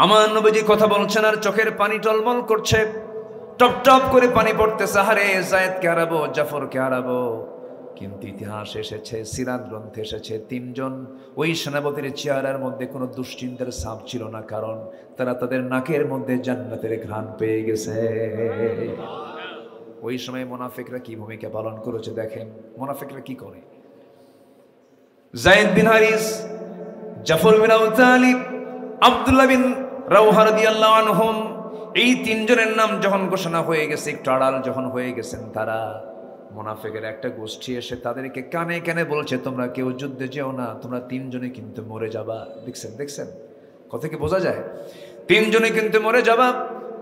আমার নবীজি কথা বলছেন আর চোখের পানি টলমল করছে, টপ টপ করে পানি পড়তেছে। আরে যায়েদকে হারাবো, জাফরকে হারাবো। কিন্তু ইতিহাস এসেছে, সিরাত গ্রন্থে এসেছে, তিনজন ওই সেনাপতির চেহারার মধ্যে কোনো দুশ্চিন্তার ছাপ ছিল না, কারণ তারা তাদের নাকের মধ্যে জান্নাতের ঘ্রাণ পেয়ে গেছে। ওই সময় মুনাফিকরা কি ভূমিকা পালন করেছে দেখেন। মুনাফিকরা কি করে? যায়েদ বিন হারিস, জাফর বিন আবু তালিব, আব্দুল্লাহ বিন রাওহা রাদিয়াল্লাহু আনহুম, এই তিনজনের নাম যখন ঘোষণা হয়ে গেছে, একটু আড়াল যখন হয়ে গেছেন তারা, মুনাফিকের একটা গোষ্ঠী এসে তাদেরকে কানে কানে বলছে, তোমরা কেউ যুদ্ধে যেও না, তোমরা তিনজনে কিন্তু মরে যাবা। দেখছেন দেখছেন কথা কি বোঝা যায়? তিনজনে কিন্তু মরে যাবা,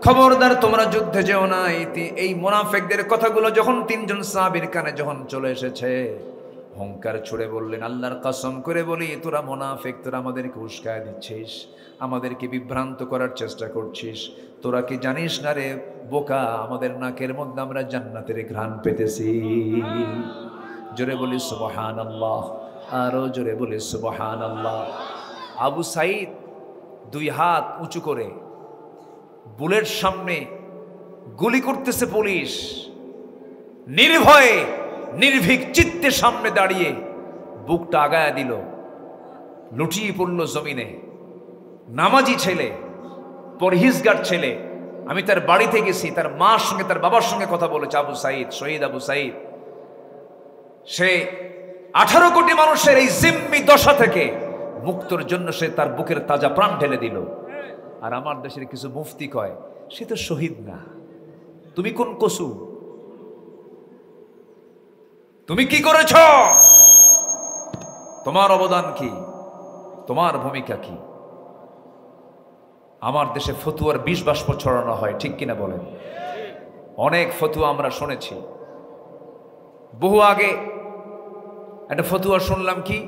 খবরদার তোমরা যুদ্ধে যেও না। এই মুনাফিকদের কথাগুলো যখন তিনজন সাহাবীর কানে যখন চলে এসেছে, হুঙ্কার ছুড়ে বললেন, আল্লাহর কসম করে বলি, তোরা মুনাফিক, তোরা আমাদেরকে উস্কায় দিচ্ছিস, আমাদেরকে বিভ্রান্ত করার চেষ্টা করছিস। তোরা কি জানিস না রে বোকা, আমাদের নাকের মধ্যে আমরা জান্নাতের ঘ্রাণ পেতেছি। জোরে বলি সুবহানাল্লাহ, আরো জোরে বলি সুবহানাল্লাহ। আবু সাঈদ দুই হাত উঁচু করে, বুলেট সামনে, গুলি করতেছে পুলিশ, নির্ভয়ে নির্ভীক চিত্তে সামনে দাঁড়িয়ে বুকটা আগায়া দিল, লুটিয়ে পড়ল জমিনে। নামাজি ছেলে, পরহেজগার ছেলে। আমি তার বাড়িতে গেছি, তার মার সঙ্গে তার বাবার সঙ্গে কথা বলেছে। আবু সাঈদ, শহীদ আবু সাঈদ, সে 18 কোটি মানুষের এই জিম্মি দশা থেকে মুক্তর জন্য সে তার বুকের তাজা প্রাণ ঢেলে দিল। আর আমার দেশের কিছু মুফতি কয়, সে তো শহীদ না। তুমি কোন কসু? তুমি কি করেছ? তোমার অবদান কি? তোমার ভূমিকা কি? আমার দেশে ফতুয়ার 20 বাষ্প ছড়ানো হয়, ঠিক কিনা বলেন? অনেক ফতুয়া আমরা শুনেছি। বহু আগে একটা ফতুয়া শুনলাম, কি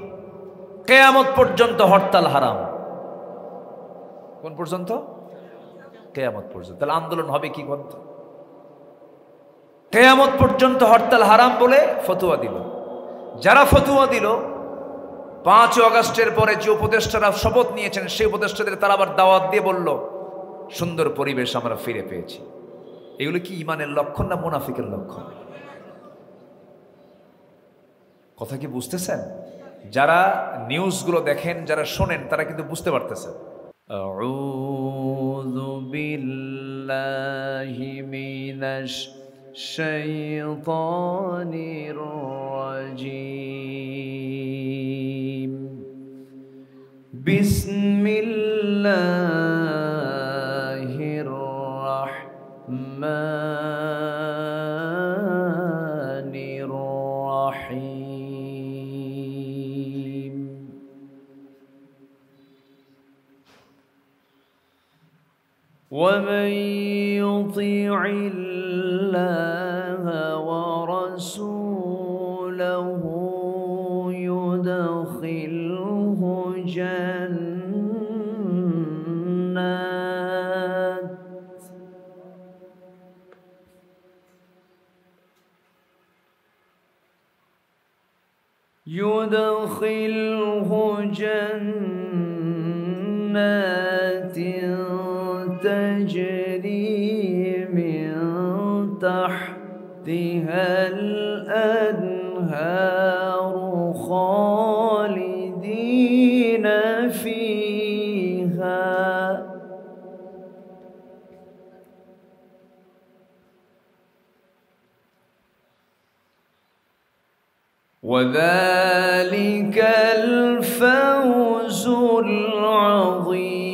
কিয়ামত পর্যন্ত হরতাল হারাম। কোন পর্যন্ত? কিয়ামত পর্যন্ত। তাহলে আন্দোলন হবে কি বলতো? কিয়ামত পর্যন্ত হরতাল হারাম বলে ফতুয়া দিল। যারা ফতুয়া দিল, 5 আগস্টের পরে যে উপদেষ্টারা শপথ নিয়েছেন, সেই উপদেষ্টাদের তারা আবার দাওয়াত দিয়ে বলল, সুন্দর পরিবেশ আমরা ফিরে পেয়েছি। এগুলো কি ইমানের লক্ষণ না মুনাফিকের লক্ষণ? কথা কি বুঝতেছেন? যারা নিউজগুলো দেখেন, যারা শোনেন, তারা কিন্তু বুঝতে পারতেছেন। আউযু বিল্লাহি মিনাশ শাইতানির রাজিম। বিসমিল্লাহির রাহমানির রাহিম। ومن يطع الله ورسوله يدخله جنات تجري من تحتها الأنهار خالدين فيها وذلك الفوز العظيم.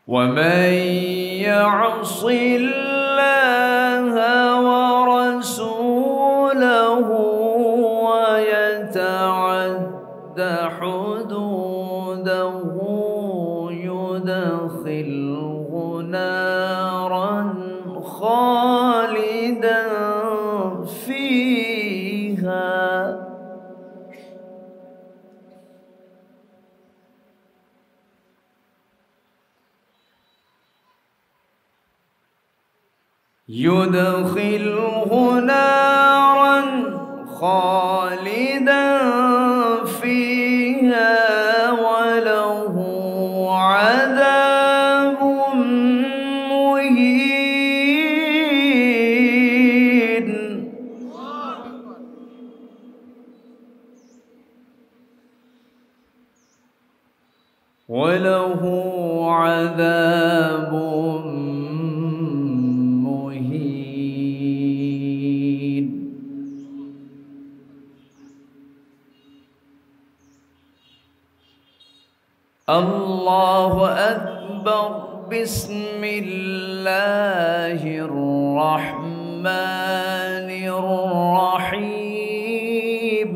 ومن يعص الله ورسوله ويتعد حدوده يدخله نارا خالدا فيها يدخله نارا خالدا فيها وله عذاب مهين وله عذاب مهين. الله أكبر. بسم الله الرحمن الرحيم.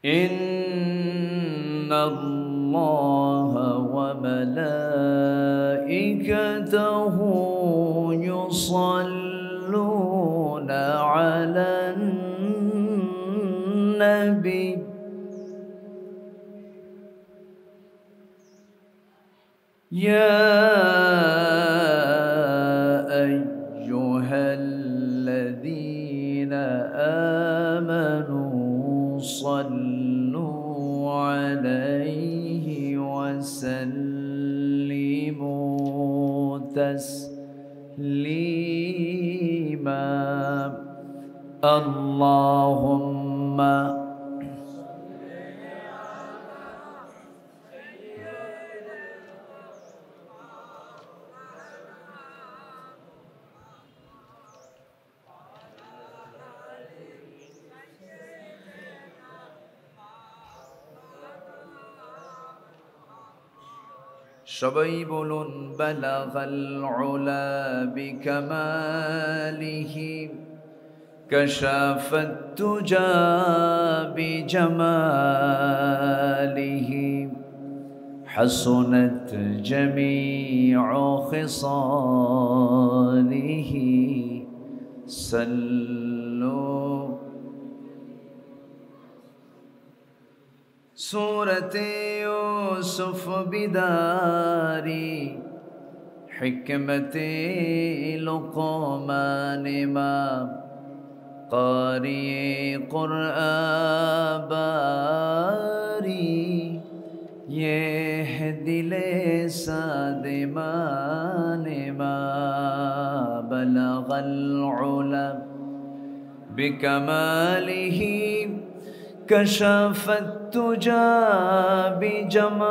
إن الله وملائكته يصلون على النبي يا أيها الذين آمنوا صلوا عليه وسلموا تسليما. اللهم সবাই বলুন বালাগাল উলা বিকামালিহি কাশাফাত তুজা বিজামালিহি হাসুনাত জামিউ খিসালিহি সাল্লু। सूरते यूसुफ बिदारी हिकमते लुक़मान इमाम क़ारिए क़ुरआन बारी ये है दिले सादिमान इमाम बलगल उला बिकमालिही कशफ التجى بجماله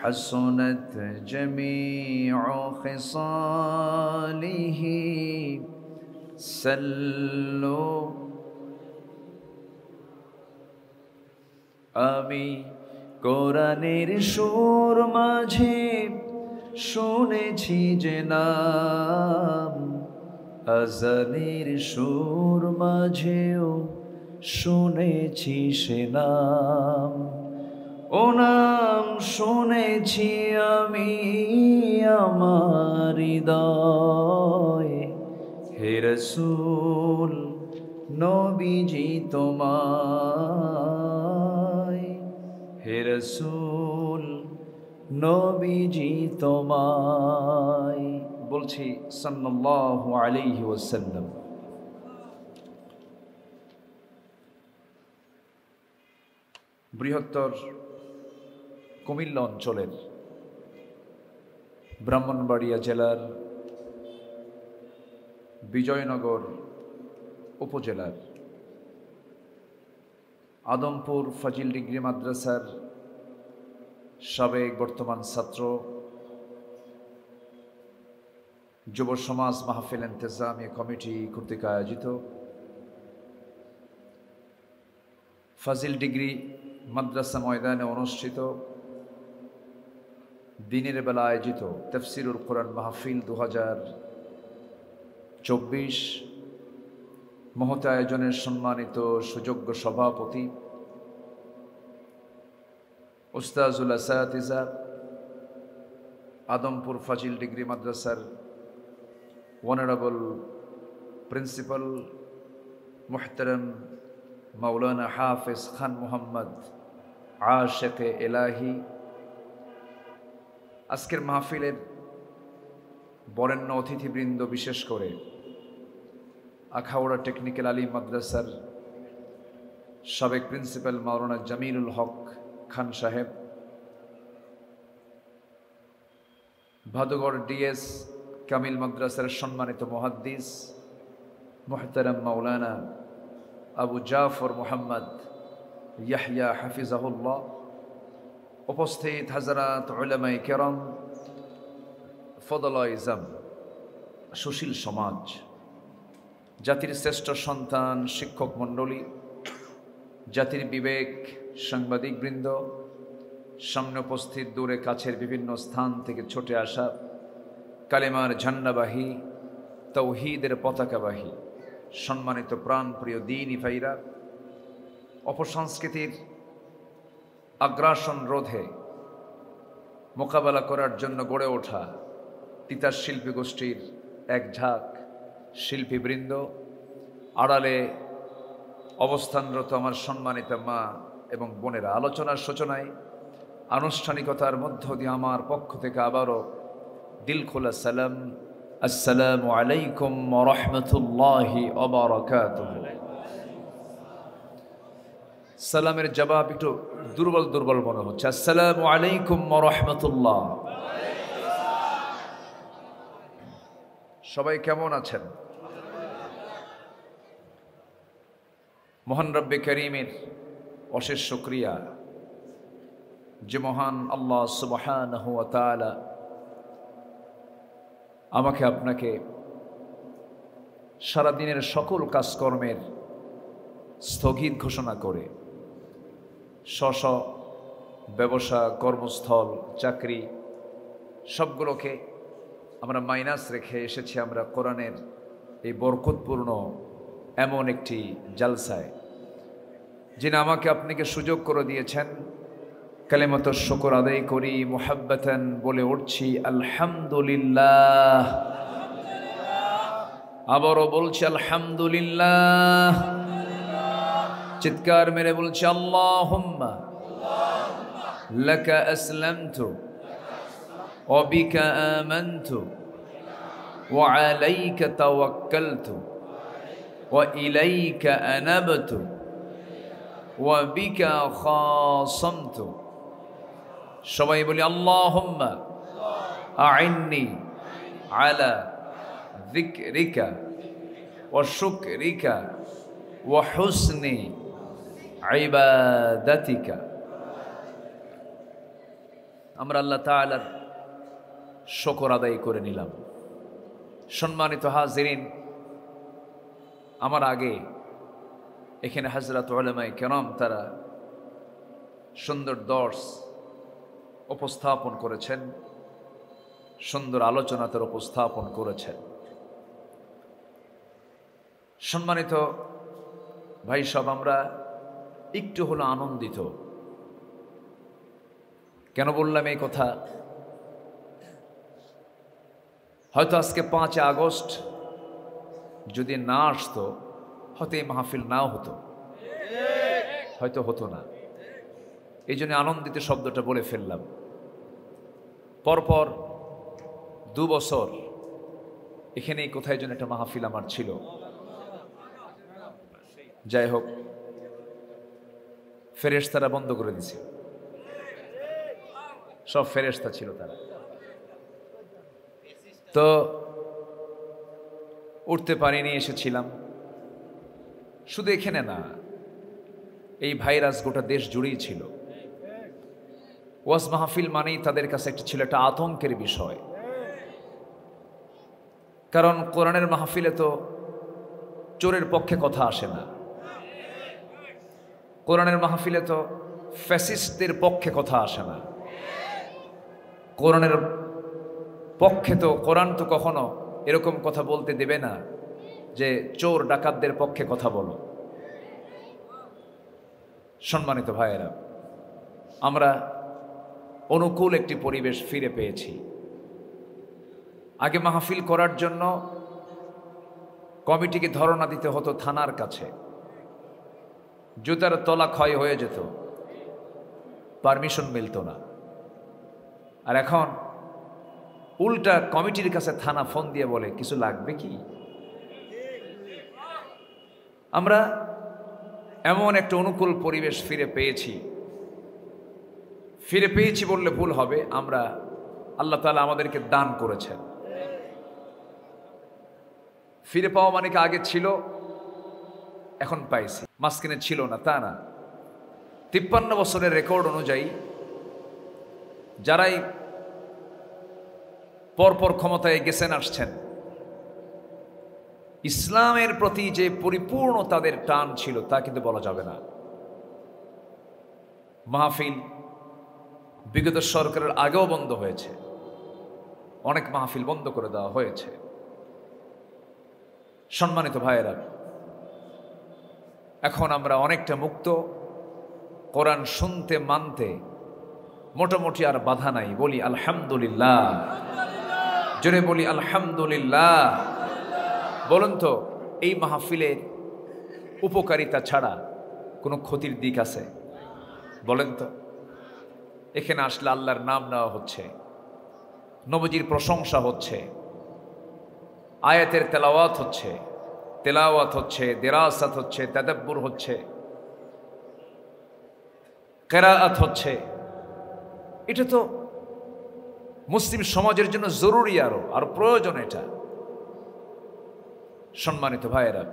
حسنت جميع خصاله سلوا। আমি কোরআনের সুর মাঝে শুনেছি যে নাম, আজানের সুর মাঝেও শুনেছি সে নাম। ও নাম শুনেছি আমি আমার হৃদয়ে। হে রাসূল নবীজি তোমায়, হে রাসূল নবীজি তোমায়। বলছি সাল্লাল্লাহু আলাইহি ওয়াসাল্লাম। বৃহত্তর কুমিল্লা অঞ্চলের ব্রাহ্মণবাড়িয়া জেলার বিজয়নগর উপজেলার আদমপুর ফাজিল ডিগ্রি মাদ্রাসার সাবেক বর্তমান ছাত্র, যুব সমাজ মাহফিল ইন্তেজামিয়া কমিটি কর্তৃক আয়োজিত ফাজিল ডিগ্রি মাদ্রাসা ময়দানে অনুষ্ঠিত দিনের বেলা আয়োজিত তাফসিরুল কোরআন মাহফিল 2024 মহৎ আয়োজনের সম্মানিত সুযোগ্য সভাপতি উস্তাজুল আসাতিজা আদমপুর ফাজিল ডিগ্রি মাদ্রাসার অনারেবল প্রিন্সিপাল মুহতারাম মাওলানা হাফেজ খান মোহাম্মদ আশেকে এলাহি, আজকের মাহফিলের বরেণ্য অতিথিবৃন্দ, বিশেষ করে আখাউড়া টেকনিক্যাল আলী মাদ্রাসার সাবেক প্রিন্সিপাল মাওলানা জামিলুল হক খান সাহেব, ভাদুগড় ডিএস কামিল মাদ্রাসার সম্মানিত মুহাদ্দিস মুহতারাম মাওলানা আবু জাফর মোহাম্মদ ইয়াহইয়া হাফিজাহুল্লাহ, উপস্থিত হাজরাত উলামায়ে কেরাম, ফদলায়ে ইজম, সুশীল সমাজ, জাতির শ্রেষ্ঠ সন্তান, শিক্ষক মণ্ডলী, জাতির বিবেক, সাংবাদিকবৃন্দ, সামনে উপস্থিত, দূরে কাছের বিভিন্ন স্থান থেকে ছুটে আসা কালেমার ঝান্ডাবাহী, তৌহিদের পতাকাবাহী সম্মানিত প্রাণপ্রিয় দ্বীনি ভাইরা, অপসংস্কৃতির আগ্রাসন রোধে মোকাবেলা করার জন্য গড়ে ওঠা তিতাস শিল্পী গোষ্ঠীর এক ঝাঁক শিল্পীবৃন্দ, আড়ালে অবস্থানরত আমার সম্মানিত মা এবং বোনেরা, আলোচনার সূচনায় আনুষ্ঠানিকতার মধ্য দিয়ে আমার পক্ষ থেকে আবারও দিল খোলা সালাম, আসসালামু আলাইকুম ওয়া রাহমাতুল্লাহি ওয়া বারাকাতুহু। সালামের জবাব একটু দুর্বল দুর্বল মনে হচ্ছে। আসসালামু আলাইকুম ওয়া রাহমাতুল্লাহ। সবাই কেমন আছেন? মহান রব্বে করিমের অশেষ শুকরিয়া যে মহান আল্লাহ সুবহানাহু ওয়া তাআলা আমাকে আপনাকে সারাদিনের সকল কাজকর্মের স্থগিত ঘোষণা করে স্ব ব্যবসা, কর্মস্থল, চাকরি সবগুলোকে আমরা মাইনাস রেখে এসেছি আমরা কোরআনের এই বরকতপূর্ণ এমন একটি জালসায়, যিনি আমাকে আপনাকে সুযোগ করে দিয়েছেন। কালিমাত শুকর আদায় করি, মুহাব্বাতান বলে উঠছি আলহামদুলিল্লাহ। আবারও বলছি আলহামদুলিল্লাহ। চিৎকার মেরে বলছি আল্লাহুম্মা লাকা আসলামতু ওয়া বিকা আমানতু ওয়া আলাইকা তাওয়াক্কালতু ওয়া ইলাইকা আনাবতু ওয়া বিকা খাসামতু। সবাই বলি আল্লাহুম্মা আইন্নি আলা যিকরিকা ওয়া শুকরিকা ওয়া হুসনি ইবাদাতিকা। আমরা আল্লাহ তাআলার শুকর আদায় করে নিলাম। সম্মানিত হাজিরিন, আমার আগে এখানে হযরত উলামায়ে কেরাম তারা সুন্দর দর্স উপস্থাপন করেছেন, সুন্দর আলোচনা তারা উপস্থাপন করেছেন। সম্মানিত ভাই সব, আমরা একটু হলো আনন্দিত। কেন বললাম এই কথা? হয়তো আজকে 5 আগস্ট যদি না আসতো, হয়তো এই মাহফিল নাও হতো, হয়তো হতো না। এই জন্য আনন্দিত শব্দটা বলে ফেললাম। পরপর 2 বছর এখানেই কোথায় যেন একটা মাহফিল আমার ছিল। যাই হোক, ফেরেশতারা বন্ধ করে দিছে, সব ফেরেশতা ছিল তারা, তো উঠতে পারিনি, এসেছিলাম। শুধু এখানে না, এই ভাইরাস গোটা দেশ জুড়েই ছিল। ওয়াজ মাহফিল মানেই তাদের কাছে একটা ছিল একটা আতঙ্কের বিষয়, কারণ কোরআনের মাহফিলে তো চোরের পক্ষে কথা আসে না, কোরআনের মাহফিলে তো ফ্যাসিস্টদের পক্ষে কথা আসে না, কোরআনের পক্ষে তো কোরআন তো কখনো এরকম কথা বলতে দেবে না যে চোর ডাকাতদের পক্ষে কথা বলো। সম্মানিত ভাইয়েরা, আমরা অনুকূল একটি পরিবেশ ফিরে পেয়েছি। আগে মাহফিল করার জন্য কমিটিকে ধরনা দিতে হতো থানার কাছে, জুতার তলা ক্ষয় হয়ে যেত, পারমিশন মিলত না। আর এখন উল্টা কমিটির কাছে থানা ফোন দিয়ে বলে কিছু লাগবে কি। আমরা এমন একটা অনুকূল পরিবেশ ফিরে পেয়েছি বললে ভুল হবে। আমরা আল্লাহ তাআলা আমাদেরকে দান করেছেন। ফিরে পাওয়া মানে কি আগে ছিল এখন পাইছি, মাঝখানে ছিল না তা না। 53 বছরের রেকর্ড অনুযায়ী যারাই পরপর ক্ষমতায় গেছেন আসছেন, ইসলামের প্রতি যে পরিপূর্ণ তাদের টান ছিল তা কিন্তু বলা যাবে না। মাহফিল বিগত সরকারের আগেও বন্ধ হয়েছে, অনেক মাহফিল বন্ধ করে দেওয়া হয়েছে। সম্মানিত ভাইয়েরা, এখন আমরা অনেকটা মুক্ত। কোরআন শুনতে মানতে মোটামুটি আর বাধা নাই। বলি আলহামদুলিল্লাহ, জোরে বলি আলহামদুলিল্লাহ। বলুন তো, এই মাহফিলের উপকারিতা ছাড়া কোনো ক্ষতির দিক আছে? বলেন তো। এখানে আসলে আল্লাহর নাম নেওয়া হচ্ছে, নবীজির প্রশংসা হচ্ছে, আয়াতের তেলাওয়াত হচ্ছে, দেরাসাত হচ্ছে, তাদাব্বুর হচ্ছে, কিরাআত হচ্ছে। এটা তো মুসলিম সমাজের জন্য জরুরি, আর প্রয়োজন এটা। সম্মানিত ভাইয়েরা,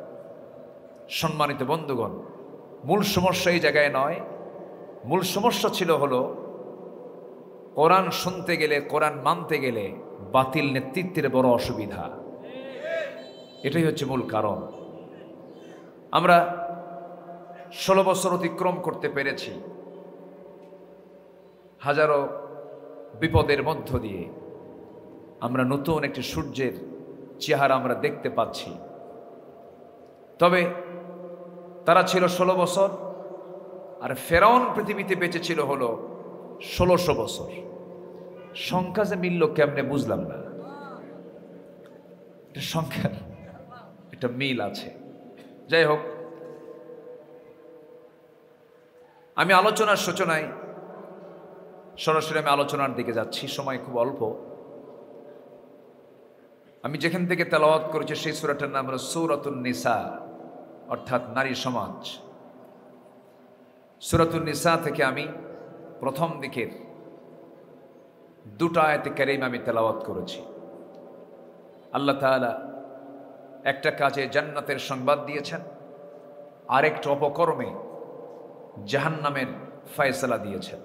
সম্মানিত বন্ধুগণ, মূল সমস্যা এই জায়গায় নয়। মূল সমস্যা ছিল হলো কোরআন শুনতে গেলে, কোরআন মানতে গেলে বাতিল নেতৃত্বের বড় অসুবিধা। এটাই হচ্ছে মূল কারণ। আমরা 16 বছর অতিক্রম করতে পেরেছি, হাজারো বিপদের মধ্য দিয়ে আমরা নতুন একটি সূর্যের চেহারা আমরা দেখতে পাচ্ছি। তবে তারা ছিল 16 বছর, আর ফেরাউন পৃথিবীতে বেঁচে ছিল হলো 1600 বছর। সংখ্যা যে মিলল কেমনে বুঝলাম না। সংখ্যার একটা মিল আছে। যাই হোক, আমি আলোচনার সূচনায় সরাসরি আলোচনার দিকে যাচ্ছি, সময় খুব অল্প। আমি যেখান থেকে তেলাওয়াত করেছি সেই সূরাটার নাম হলো সূরাতুন নিসা, অর্থাৎ নারী সমাজ। সূরাতুন নিসা থেকে আমি প্রথম দিকের 2টা আয়াতে কারিমা আমি তেলাওয়াত করেছি। আল্লাহ তাআলা একটা কাজে জান্নাতের সংবাদ দিয়েছেন, আরেকটা অপকর্মে জাহান্নামের ফয়সালা দিয়েছেন।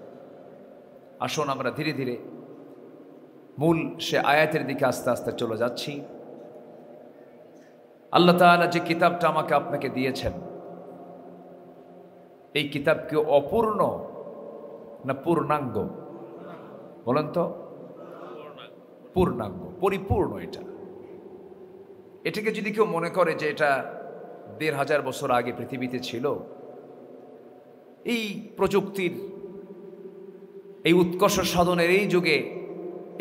আসুন আমরা ধীরে ধীরে মূল সে আয়াতের দিকে আস্তে আস্তে চলে যাচ্ছি। আল্লাহ তাআলা যে কিতাবটা আমাকে আপনাকে দিয়েছেন, এই কিতাব কি অপূর্ণ না পূর্ণাঙ্গ? বলেন তো। পূর্ণাঙ্গ, পরিপূর্ণ। এটাকে যদি কেউ মনে করে যে এটা 1500 বছর আগে পৃথিবীতে ছিল, এই প্রযুক্তির এই উৎকর্ষ সাধনের এই যুগে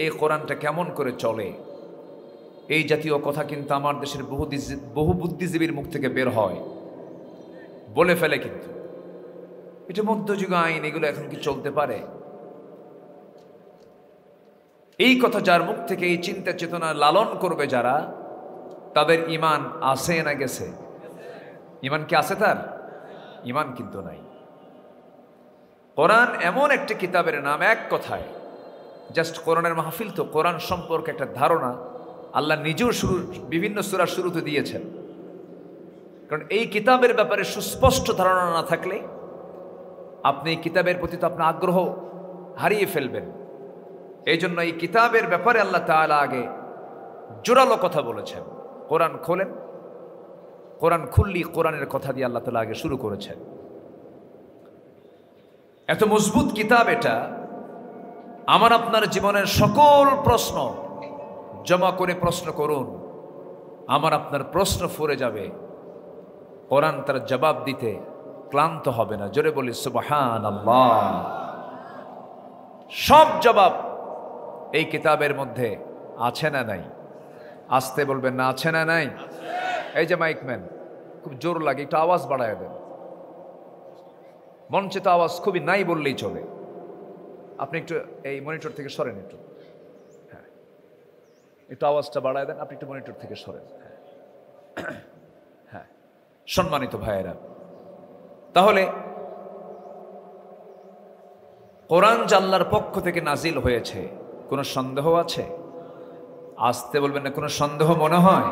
এই কোরআনটা কেমন করে চলে, এই জাতীয় কথা কিন্তু আমার দেশের বহু বুদ্ধিজীবীর মুখ থেকে বের হয়, বলে ফেলে। কিন্তু এটা মধ্যযুগ আইন, এগুলো এখন কি চলতে পারে? এই কথা যার মুখ থেকে, এই চিন্তা চেতনা লালন করবে যারা, তাদের ইমান আছে না গেছে? ইমান কি আছে? তার ইমান কিন্তু নাই। কোরআন এমন একটি কিতাবের নাম, এক কথায় জাস্ট কোরআনের মাহফিল তো। কোরআন সম্পর্কে একটা ধারণা আল্লাহ নিজেও বিভিন্ন সূরার শুরুতে দিয়েছেন। কারণ এই কিতাবের ব্যাপারে সুস্পষ্ট ধারণা না থাকলে আপনি এই কিতাবের প্রতি তো আপনার আগ্রহ হারিয়ে ফেলবেন। এই জন্য এই কিতাবের ব্যাপারে আল্লাহ তাআলা আগে জোরালো কথা বলেছেন। কোরআন খোলেন, কোরআন খুললি কোরআনের কথা দিয়ে আল্লাহ তাআলা আগে শুরু করেছেন। এত মজবুত কিতাব এটা, আমার আপনার জীবনের সকল প্রশ্ন জমা করে প্রশ্ন করুন, আমার আপনার প্রশ্ন ফুরে যাবে। কোরআন তার জবাব দিতে ক্লান্ত হবে না। জোরে বলি সুবহানাল্লাহ। সব জবাব এই কিতাবের মধ্যে আছে না নাই? আসতে বলবেন না, আছে না নাই? এই যে মাইকম্যান, খুব জোর লাগে, একটু আওয়াজ বাড়ায় দেন। মঞ্চে তো আওয়াজ খুবই নাই বললেই চলে। আপনি একটু এই মনিটর থেকে সরেন একটু। হ্যাঁ, একটু আওয়াজটা বাড়ায় দেন, আপনি একটু মনিটর থেকে সরেন। হ্যাঁ, সম্মানিত ভাইয়েরা, তাহলে কোরআন যে আল্লাহর পক্ষ থেকে নাজিল হয়েছে, কোনো সন্দেহ আছে? আসতে বলবেন না, কোনো সন্দেহ মনে হয়?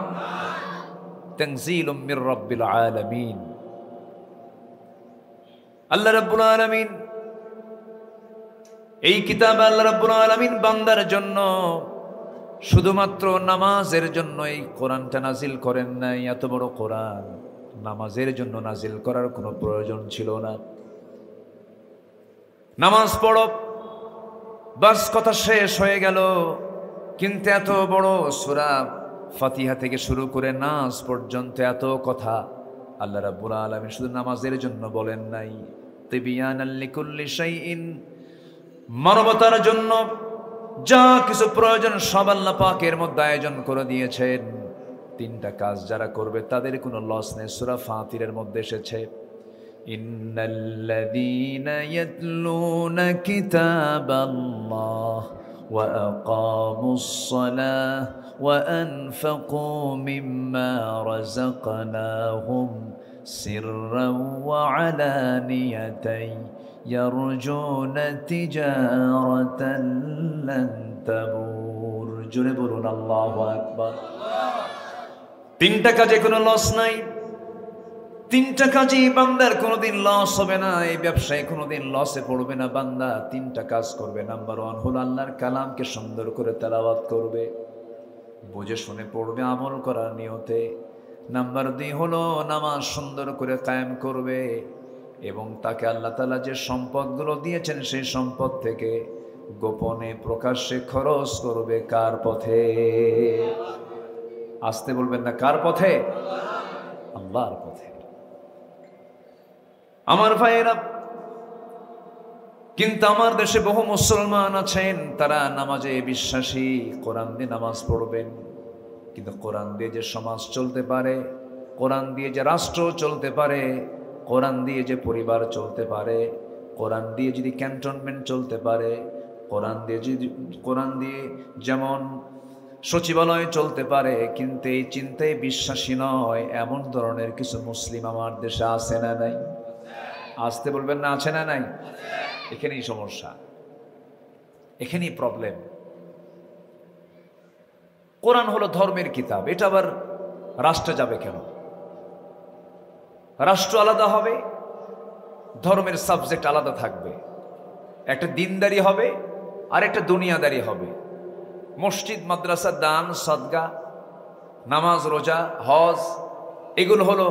তানজিলুম মির রাব্বিল আলামিন, আল্লাহ রাব্বুল আলামিন এই কিতাব আল্লাহ রাব্বুল আলামিন বান্দার জন্য শুধুমাত্র নামাজের জন্য এই কোরআনটা নাজিল করেন নাই। এত বড় কোরআন নামাজের জন্য নাজিল করার কোনো প্রয়োজন ছিল না। নামাজ পড়ো বাস, কথা শেষ হয়ে গেল। কিন্তু এত বড় সূরা ফাতিহা থেকে শুরু করে নাস পর্যন্ত এত কথা আল্লাহ রাব্বুল আলামিন শুধু নামাজের জন্য বলেন নাই। তিবিয়ানাল লিকুল্লি শাইইন, মানবতার জন্য যা কিছু প্রয়োজন সব আল্লাহ পাকের মধ্যে আয়োজন করে দিয়েছেন। তিনটা কাজ যারা করবে তাদের কোনো লস নেই। সূরা ফাতিরের মধ্যে এসেছে, ইন্নাল্লাযীনা ইয়াতলুনা কিতাবাল্লাহ ওয়া আকামুস সালাহ ওয়া আনফাকু মিম্মা রাযাকনাহুম সিররান ওয়া আলানিয়াতান ইয়ারজুনা তিজারাতান লান তাবুর। জোরে বলুন আল্লাহু আকবার। তিনটা কাজে কোনো লস নাই। তিনটা কাজে বান্দার কোনোদিন লস হবে না। এই ব্যবসায় কোনোদিন লসে পড়বে না বান্দা। তিনটা কাজ করবে। নাম্বার 1 হলো আল্লাহর কালামকে সুন্দর করে তেলাওয়াত করবে, বুঝে শুনে পড়বে আমল করার নিয়তে। নাম্বার 2 হলো নামাজ সুন্দর করে কায়েম করবে এবং তাকে আল্লাহ তাআলা যে সম্পদগুলো দিয়েছেন সেই সম্পদ থেকে গোপনে প্রকাশ্যে খরচ করবে। কার পথে? আসতে বলবেন না, কার পথে? আল্লাহর পথে। আমার ভাইয়েরা, কিন্তু আমার দেশে বহু মুসলমান আছেন, তারা নামাজে বিশ্বাসী, কোরআন দিয়ে নামাজ পড়বেন, কিন্তু কোরআন দিয়ে যে সমাজ চলতে পারে, কোরআন দিয়ে যে রাষ্ট্র চলতে পারে, কোরআন দিয়ে যে পরিবার চলতে পারে, কোরআন দিয়ে যদি ক্যান্টনমেন্ট চলতে পারে, কোরআন দিয়ে যেমন সচিবালয় চলতে পারে, কিন্তু এই চিন্তায় বিশ্বাসী নয় এমন ধরনের কিছু মুসলিম আমার দেশে আছে না নাই? আসতে বলবেন না, আছে না নাই? এখানেই সমস্যা, এখানেই প্রবলেম। কোরআন হলো ধর্মের কিতাব, এটা আবার রাষ্ট্রে যাবে কেন? রাষ্ট্র আলাদা হবে, ধর্মের সাবজেক্ট আলাদা থাকবে। একটা দিনদারি হবে আর একটা দুনিয়াদারি হবে। মসজিদ, মাদ্রাসা, দান, সদকা, নামাজ, রোজা, হজ, এগুলো হলো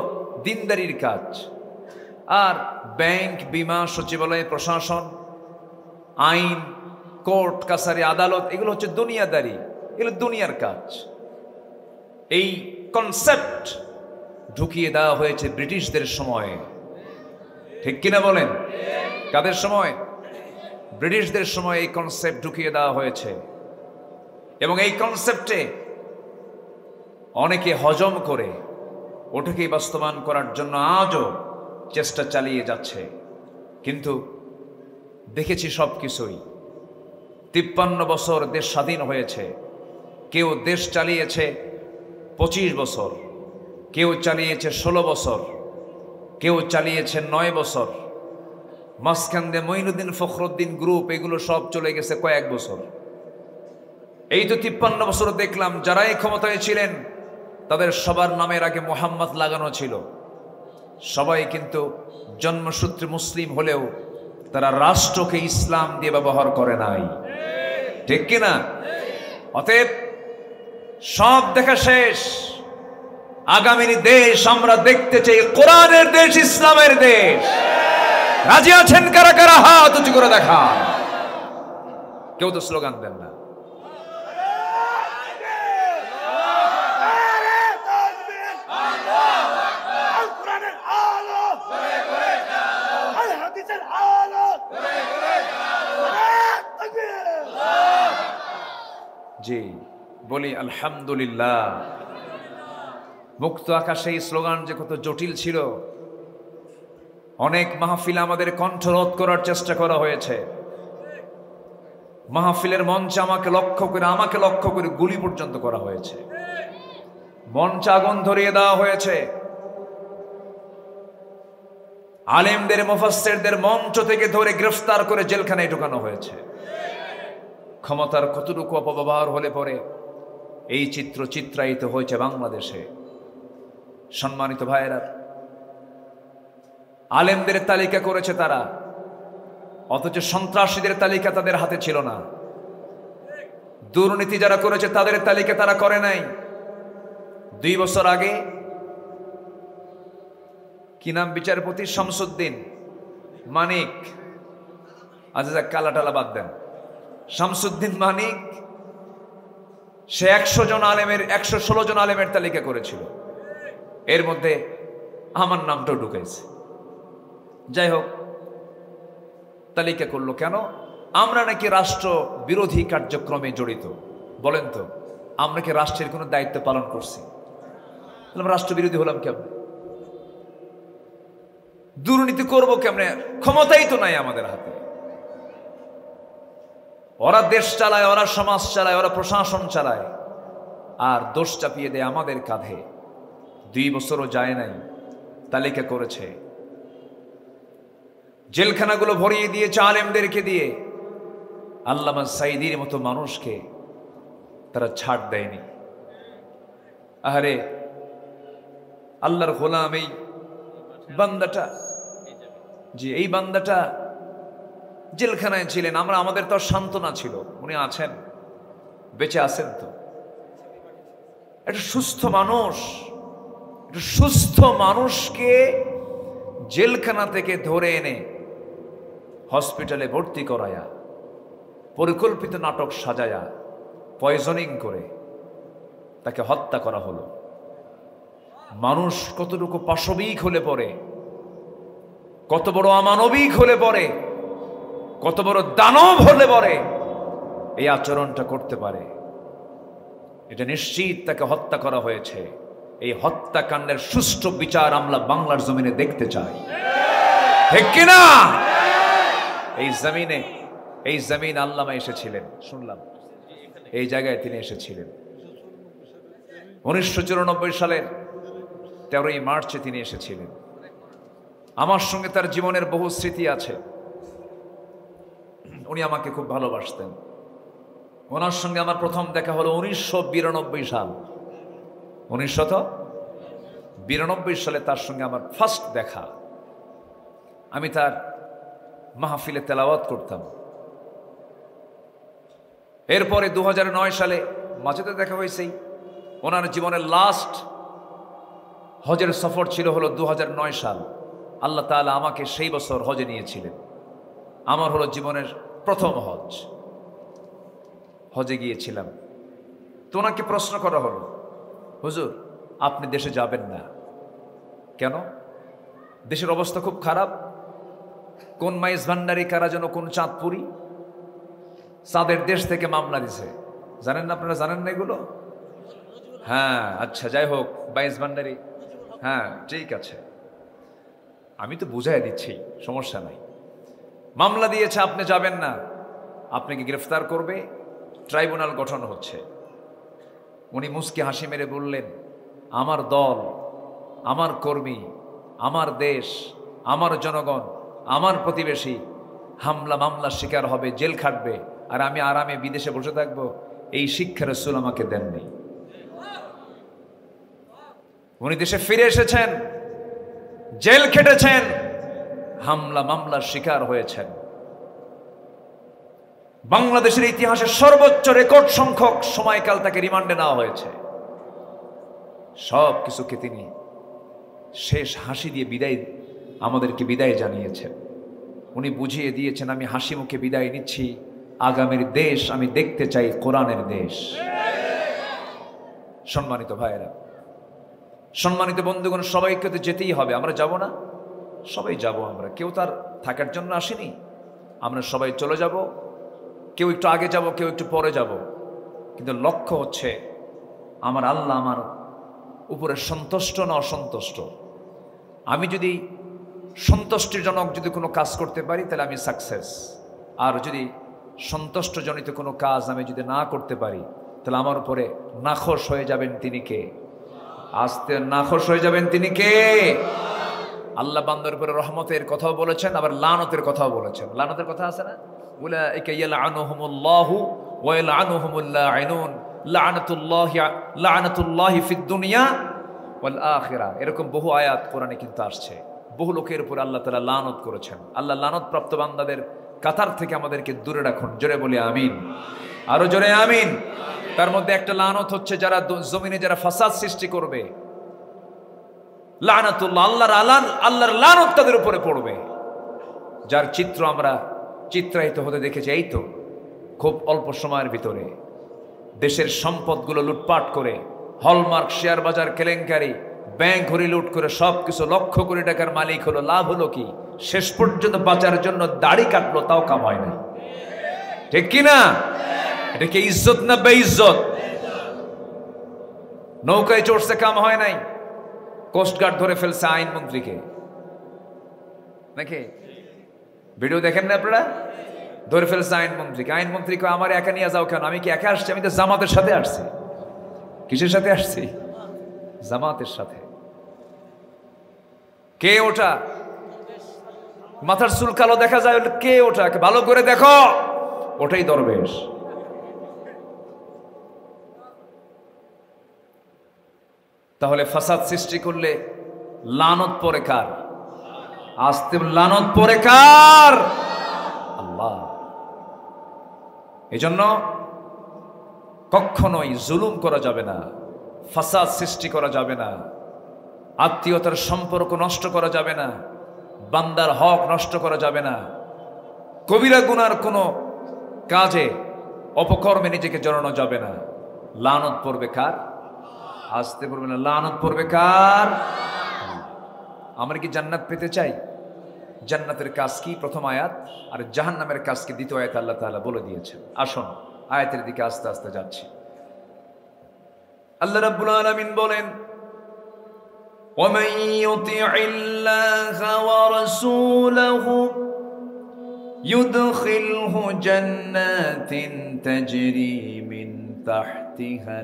দিনদারির কাজ। আর ব্যাংক, বিমা, সচিবালয়, প্রশাসন, আইন, কোর্ট কাছারি, আদালত, এগুলো হচ্ছে দুনিয়াদারি, এগুলো দুনিয়ার কাজ। এই কনসেপ্ট ঢুকিয়ে দেওয়া হয়েছে ব্রিটিশদের সময়ে, ঠিক কিনা বলেন? কাদের সময়? ব্রিটিশদের সময় এই কনসেপ্ট ঢুকিয়ে দেওয়া হয়েছে এবং এই কনসেপ্টে অনেকে হজম করে ওটাকে বাস্তবায়ন করার জন্য আজও চেষ্টা চালিয়ে যাচ্ছে। কিন্তু দেখেছি সব কিছুই। 53 বছর দেশ স্বাধীন হয়েছে। কেউ দেশ চালিয়েছে 25 বছর, কেউ চালিয়েছে 16 বছর, কেউ চালিয়েছে 9 বছর। মাঝখান দিয়ে মঈনুদ্দিন ফখরুদ্দিন গ্রুপ, এগুলো সব চলে গেছে কয়েক বছর। এই তো 53 বছর দেখলাম যারাই ক্ষমতায় ছিলেন তাদের সবার নামের আগে মোহাম্মদ লাগানো ছিল। সবাই কিন্তু জন্মসূত্রে মুসলিম হলেও তারা রাষ্ট্রকে ইসলাম দিয়ে ব্যবহার করে নাই, ঠিক কিনা? অতএব সব দেখা শেষ। আগামী দেশ আমরা দেখতে চাই কোরআনের দেশ, ইসলামের দেশ। রাজি আছেন কারা কারা? হাত উঁচু করে দেখা। কেউ তো স্লোগান দেন না। জি বলি আলহামদুলিল্লাহ। মুক্ত আকাশে এই স্লোগান যে কত জটিল ছিল, অনেক মাহফিল আমাদের কণ্ঠরোধ করার চেষ্টা করা হয়েছে। মাহফিলের মঞ্চে আমাকে লক্ষ্য করে গুলি পর্যন্ত করা হয়েছে, মঞ্চে আগুন ধরিয়ে দেওয়া হয়েছে। আলেমদের মুফাসসিরদের মঞ্চ থেকে ধরে গ্রেফতার করে জেলখানায় ঢোকানো হয়েছে। ক্ষমতার কতটুকু অপব্যবহার হলে পরে এই চিত্র চিত্রায়িত হয়েছে বাংলাদেশে। সম্মানিত ভাইয়েরা, আলেমদের তালিকা করেছে তারা, অথচ সন্ত্রাসীদের তালিকা তাদের হাতে ছিল না। দুর্নীতি যারা করেছে তাদের তালিকা তারা করে নাই। 2 বছর আগে কি নাম বিচারপতি শামসুদ্দিন মানিক, আচ্ছা কালা টালা বাদ দেন, শামসুদ্দিন মানিক, সে 116 জন আলেমের তালিকা করেছিল, এর মধ্যে আমার নামটাও ঢুকেছে। যাই হোক, তালিকা করলো কেন? আমরা নাকি রাষ্ট্র বিরোধী কার্যক্রমে জড়িত। বলেন তো, আমরা কি রাষ্ট্রের কোনো দায়িত্ব পালন করছি? রাষ্ট্র বিরোধী হলাম কেমনে? দুর্নীতি করব কেমনে? ক্ষমতাই তো নাই আমাদের হাতে। ওরা দেশ চালায়, ওরা সমাজ চালায়, ওরা প্রশাসন চালায়, আর দোষ চাপিয়ে দেয় আমাদের কাঁধে। 2 বছরও যায় নাই, তালিকা করেছে। জেলখানাগুলো ভরিয়ে দিয়েছে আলেমদেরকে দিয়ে। আল্লামা সাইদির মতো মানুষকে তারা ছাড় দেয়নি। আহারে আল্লাহর গোলাম এই বান্দাটা, জি এই বান্দাটা জেলখানায় ছিলেন। আমাদের তো সান্ত্বনা ছিল, উনি আছেন, বেঁচে আছেন। তো একটা সুস্থ মানুষকে জেলখানা থেকে ধরে এনে হসপিটালে ভর্তি করায়া, পরিকল্পিত নাটক সাজায়া, পয়জনিং করে তাকে হত্যা করা হলো। মানুষ কতটুকু পাশবিক হলে পরে, কত বড় অমানবিক হলে পরে, কত বড় দানব হলে পরে এই আচরণটা করতে পারে, এটা নিশ্চিত তাকে হত্যা করা হয়েছে। এই হত্যাকাণ্ডের সুষ্ঠু বিচার আমরা বাংলার জমিনে দেখতে চাই, ঠিক কিনা? এই জমিন আল্লামা এসেছিলেন, শুনলাম এই জায়গায় তিনি এসেছিলেন 1994 সালের 13ই মার্চে তিনি এসেছিলেন। আমার সঙ্গে তার জীবনের বহু স্মৃতি আছে। উনি আমাকে খুব ভালোবাসতেন। ওনার সঙ্গে আমার প্রথম দেখা হলো 1992 সাল। 1992 সালে তার সঙ্গে আমার ফার্স্ট দেখা। আমি তার মাহফিলে তেলাওয়াত করতাম। এরপরে 2009 সালে মাঝে তো দেখা হয়েছেই। ওনার জীবনের লাস্ট হজের সফর ছিল হলো 2009 সাল। আল্লাহ তাআলা আমাকে সেই বছর হজে নিয়েছিলেন। আমার হলো জীবনের প্রথম হজ। হজে গিয়েছিলাম তো ওনাকে প্রশ্ন করা হলো, হুজুর আপনি দেশে যাবেন না কেন? দেশের অবস্থা খুব খারাপ। কোন মাইজ ভান্ডারী কারা যেন কোন চাঁদপুরি চাঁদের দেশ থেকে মামলা দিছে, জানেন না আপনারা? জানেন না এগুলো? হ্যাঁ আচ্ছা, যাই হোক, বাইজ ভান্ডারী, হ্যাঁ ঠিক আছে, আমি তো বুঝাই দিচ্ছি, সমস্যা নাই। মামলা দিয়েছে, আপনি যাবেন না, আপনাকে গ্রেফতার করবে, ট্রাইব্যুনাল গঠন হচ্ছে। উনি মুচকি হাসি মেরে বললেন, আমার দল, আমার কর্মী, আমার দেশ, আমার জনগণ, আমার প্রতিবেশী মামলার শিকার হবে, জেল খাটবে, আর আমি আরামে বিদেশে বসে থাকবো? এই শিক্ষা রাসূল আমাকে দেননি। উনি দেশে ফিরে এসেছেন, জেল খেটেছেন, মামলার শিকার হয়েছেন। বাংলাদেশের ইতিহাসে সর্বোচ্চ রেকর্ড সংখ্যক সময়কাল তাকে রিমান্ডে নেওয়া হয়েছে। সব কিছুকে তিনি শেষ হাসি দিয়ে আমাদেরকে বিদায় জানিয়েছেন। উনি বুঝিয়ে দিয়েছেন, আমি হাসি মুখে বিদায় নিচ্ছি, আগামীর দেশ আমি দেখতে চাই কোরআনের দেশ। সম্মানিত ভাইয়েরা, সম্মানিত বন্ধুগণ, সবাইকে তো যেতেই হবে। আমরা যাব না? সবাই যাব। আমরা কেউ তার থাকার জন্য আসিনি, আমরা সবাই চলে যাব। কেউ একটু আগে যাব, কেউ একটু পরে যাব, কিন্তু লক্ষ্য হচ্ছে আমার আল্লাহ আমার উপরে সন্তুষ্ট না অসন্তুষ্ট। আমি যদি সন্তুষ্টিজনক যদি কোনো কাজ করতে পারি তাহলে আমি সাকসেস, আর যদি সন্তুষ্টজনিত কোনো কাজ আমি যদি না করতে পারি, তাহলে আমার উপরে নাখোশ হয়ে যাবেন তিনি কে? আস্তে নাখোশ হয়ে যাবেন তিনি কে? আল্লাহ বান্দার উপরে রহমতের কথাও বলেছেন, আবার লানতের কথাও বলেছেন। লানতের কথা আছে না, উলাইকা ইয়ালআনুহুমুল্লাহু ওয়া ইয়ালআনুহুমুল লাঈনুন লাআনাতুল্লাহি ফিদ দুনিয়া ওয়াল আখিরা। এরকম বহু আয়াত কোরআনে কিন্তু আসছে। বহু লোকের উপর আল্লাহ তাআলা লানত করেছেন। আল্লাহ লানত প্রাপ্ত বান্দাদের কাতার থেকে আমাদেরকে দূরে রাখুন। জোরে বলি আমিন, আরো জোরে আমিন। তার মধ্যে একটা লানত হচ্ছে যারা জমিনে যারা ফাসাদ সৃষ্টি করবে, লানাতুল্লাহ, আল্লাহর লানত তাদের উপরে পড়বে। যার চিত্র আমরা চিত্রায়িত হতে দেখেছি, এই তো খুব অল্প সময়ের ভিতরে দেশের সম্পদগুলো লুটপাট করে, হলমার্ক শেয়ার বাজার কেলেঙ্কারি, ব্যাংক ঘড়ি লুট করে সবকিছু লক্ষ কোটি টাকার মালিক হলো। লাভ হলো কি? শেষ পর্যন্ত বাঁচার জন্য দাড়ি কাটলো, তাও কাম হয় না। ঠিক কিনা? এটা কি ইজ্জত না বেইজ্জত? নৌকায় চড়ছে, কাম হয় নাই, কোস্টগার্ড ধরে ফেলছে আইনমন্ত্রীকে, নাকি ভিডিও দেখেন না আপনারা? ধরে ফেলছে আইনমন্ত্রীকে। আইনমন্ত্রীকে আমার একা নিয়ে যাও কেন? আমি কি একা আসছি? আমি তো জামাতের সাথে আসছি। কিসের সাথে আসছি? জামাতের সাথে। কে ওটা? মাথার চুল কালো দেখা যায়, কে ওটা? ভালো করে দেখো, ওটাই দরবেশ। তাহলে ফাসাদ সৃষ্টি করলে লানত পড়ে কার? আস্তে লানত পড়ে কার? আল্লাহ। এজন্য কখনোই জুলুম করা যাবে না, ফাসাদ সৃষ্টি করা যাবে না, আত্মীয়তার সম্পর্ক নষ্ট করা যাবে না, বান্দার হক নষ্ট করা যাবে না, কবিরা গুনার কোনো কাজে অপকর্মে নিজেকে জড়ানো যাবে না। লানত পড়বে কার? আসতে পড়বে না, লানত পড়বে কার? আমরা কি জান্নাত পেতে চাই? জান্নাতের কাজ কি? প্রথম আয়াত। আর জাহান্নামের কাজ কি? দ্বিতীয় আয়াত আল্লাহ তাআলা বলে দিয়েছেন। আসুন আয়াতের দিকে আস্তে আস্তে যাচ্ছি। আল্লাহ রাব্বুল আলামিন বলেন, وَمَن يُطِعِ اللَّهَ وَرَسُولَهُ يُدْخِلْهُ جَنَّاتٍ تَجْرِي مِن تَحْتِهَا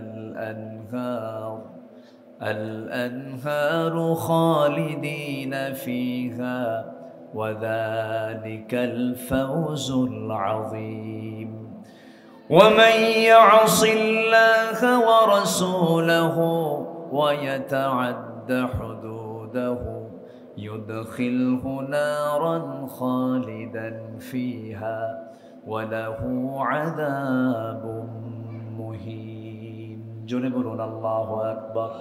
الْأَنْهَارُ خَالِدِينَ فِيهَا وَذَلِكَ الْفَوْزُ الْعَظِيمُ وَمَن يَعْصِ اللَّهَ وَرَسُولَهُ وَيَتَعَدَّ حُدُودَهُ يُدْخِلْهُ نَارًا خَالِدًا فِيهَا وَلَهُ عَذَابٌ مُهِينٌ। জোরে বলুন আল্লাহু আকবার।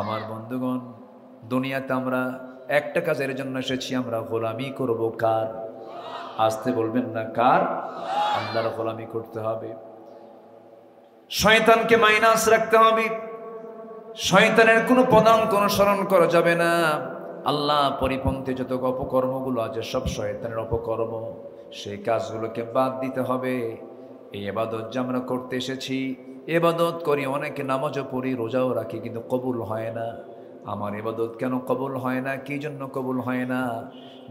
আমার বন্ধুগণ, দুনিয়াতে আমরা একটা কাজের জন্য এসেছি, আমরা গোলামি করব কার? আসতে বলবেন না, কার? আল্লাহর গোলামি করতে হবে। শয়তানকে মাইনাস রাখতে হবে। শয়তানের কোনো পদাঙ্ক অনুসরণ করা যাবে না। আল্লাহ পরিপন্থী যত অপকর্মগুলো আছে সব শয়তানের অপকর্ম, সেই কাজগুলোকে বাদ দিতে হবে। এই ইবাদত যে আমরা করতে এসেছি, ইবাদত করি, অনেকে নামাজও পড়ি, রোজাও রাখি, কিন্তু কবুল হয় না। আমার ইবাদত কেন কবুল হয় না? কি জন্য কবুল হয় না?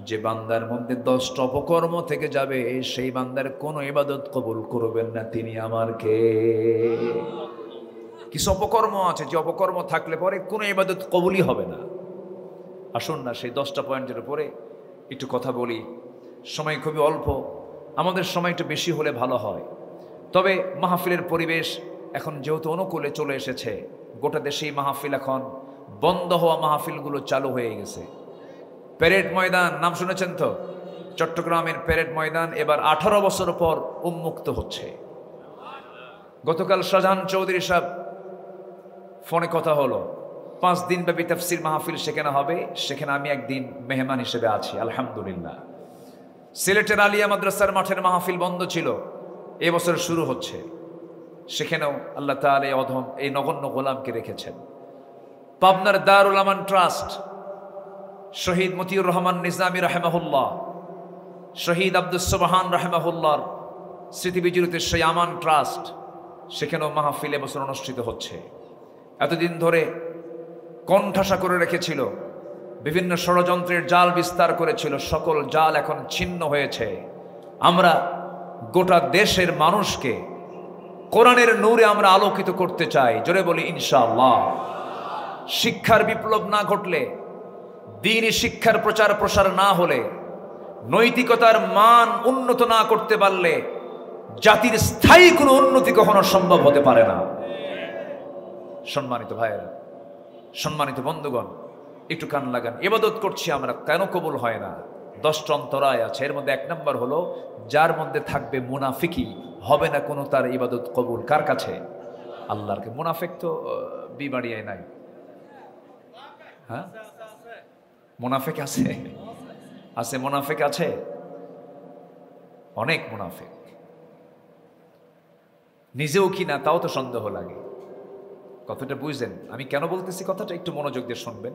যে বান্দার মধ্যে 10টা অপকর্ম থেকে যাবে, সেই বান্দার কোনো ইবাদত কবুল করবেন না। তিনি আমার কে? কিছু অপকর্ম আছে, যে অপকর্ম থাকলে পরে কোনো ইবাদত কবুলই হবে না। আসুন না সেই 10টা পয়েন্টের উপরে একটু কথা বলি। সময় খুবই অল্প, আমাদের সময় একটু বেশি হলে ভালো হয়। তবে মাহফিলের পরিবেশ এখন যেহেতু অনুকূলে চলে এসেছে, গোটা দেশেই মাহফিল, এখন বন্ধ হওয়া মাহফিলগুলো চালু হয়ে গেছে। প্যারেড ময়দান নাম শুনেছেন তো? চট্টগ্রামের প্যারেড ময়দান এবার 18 বছর পর উন্মুক্ত হচ্ছে। গতকাল শাহজাহান চৌধুরী সাহেব ফোনে কথা হলো, 5 দিন ব্যাপী তাফসীর মাহফিল সেখানে হবে। সেখানে আমি একদিন মেহমান হিসেবে আছি, আলহামদুলিল্লাহ। সিলেটের আলিয়া মাদ্রাসার মাঠের মাহফিল বন্ধ ছিল, এবছর শুরু হচ্ছে। সেখানেও আল্লাহ তাআলা অধম এই নগণ্য গোলামকে রেখেছেন। পাবনার দারুল আমান ট্রাস্ট, শহীদ মতিউর রহমান নিজামী রাহেমাহুল্লাহ, শহীদ আব্দুস সুবহান রাহেমাহুল্লাহর স্মৃতি বিজড়িত সেই আমান ট্রাস্ট, সেখানেও মাহফিল এবছর অনুষ্ঠিত হচ্ছে। এতদিন ধরে কণ্ঠাসা করে রেখেছিল, বিভিন্ন ষড়যন্ত্রের জাল বিস্তার করেছিল, সকল জাল এখন ছিন্ন হয়েছে। আমরা গোটা দেশের মানুষকে কোরআনের নূরে আমরা আলোকিত করতে চাই। জোরে বলি ইনশাআল্লাহ। শিক্ষার বিপ্লব না ঘটলে, দ্বীনি শিক্ষার প্রচার প্রসার না হলে, নৈতিকতার মান উন্নত না করতে পারলে জাতির স্থায়ী কোনো উন্নতি কখনো সম্ভব হতে পারে না। সম্মানিত ভাইয়েরা, সম্মানিত বন্ধুগণ, একটু কান লাগান। ইবাদত করছি আমরা, কেন কবুল হয় না? 10টা অন্তরায় আছে। এর মধ্যে 1 নম্বর হলো, যার মধ্যে থাকবে মুনাফিকি, হবে না কোনো তার ইবাদত কবুল। কার কাছে? আল্লাহরকে। মুনাফিক তো বিবাড়িয়ায় নাই। হ্যাঁ, মুনাফিক আছে, আছে, মুনাফিক আছে, অনেক মুনাফিক। নিজেও কি না তাও তো সন্দেহ লাগে। কথাটা বুঝলেন? আমি কেন বলতেছি কথাটা, একটু মনোযোগ দিয়ে শুনবেন।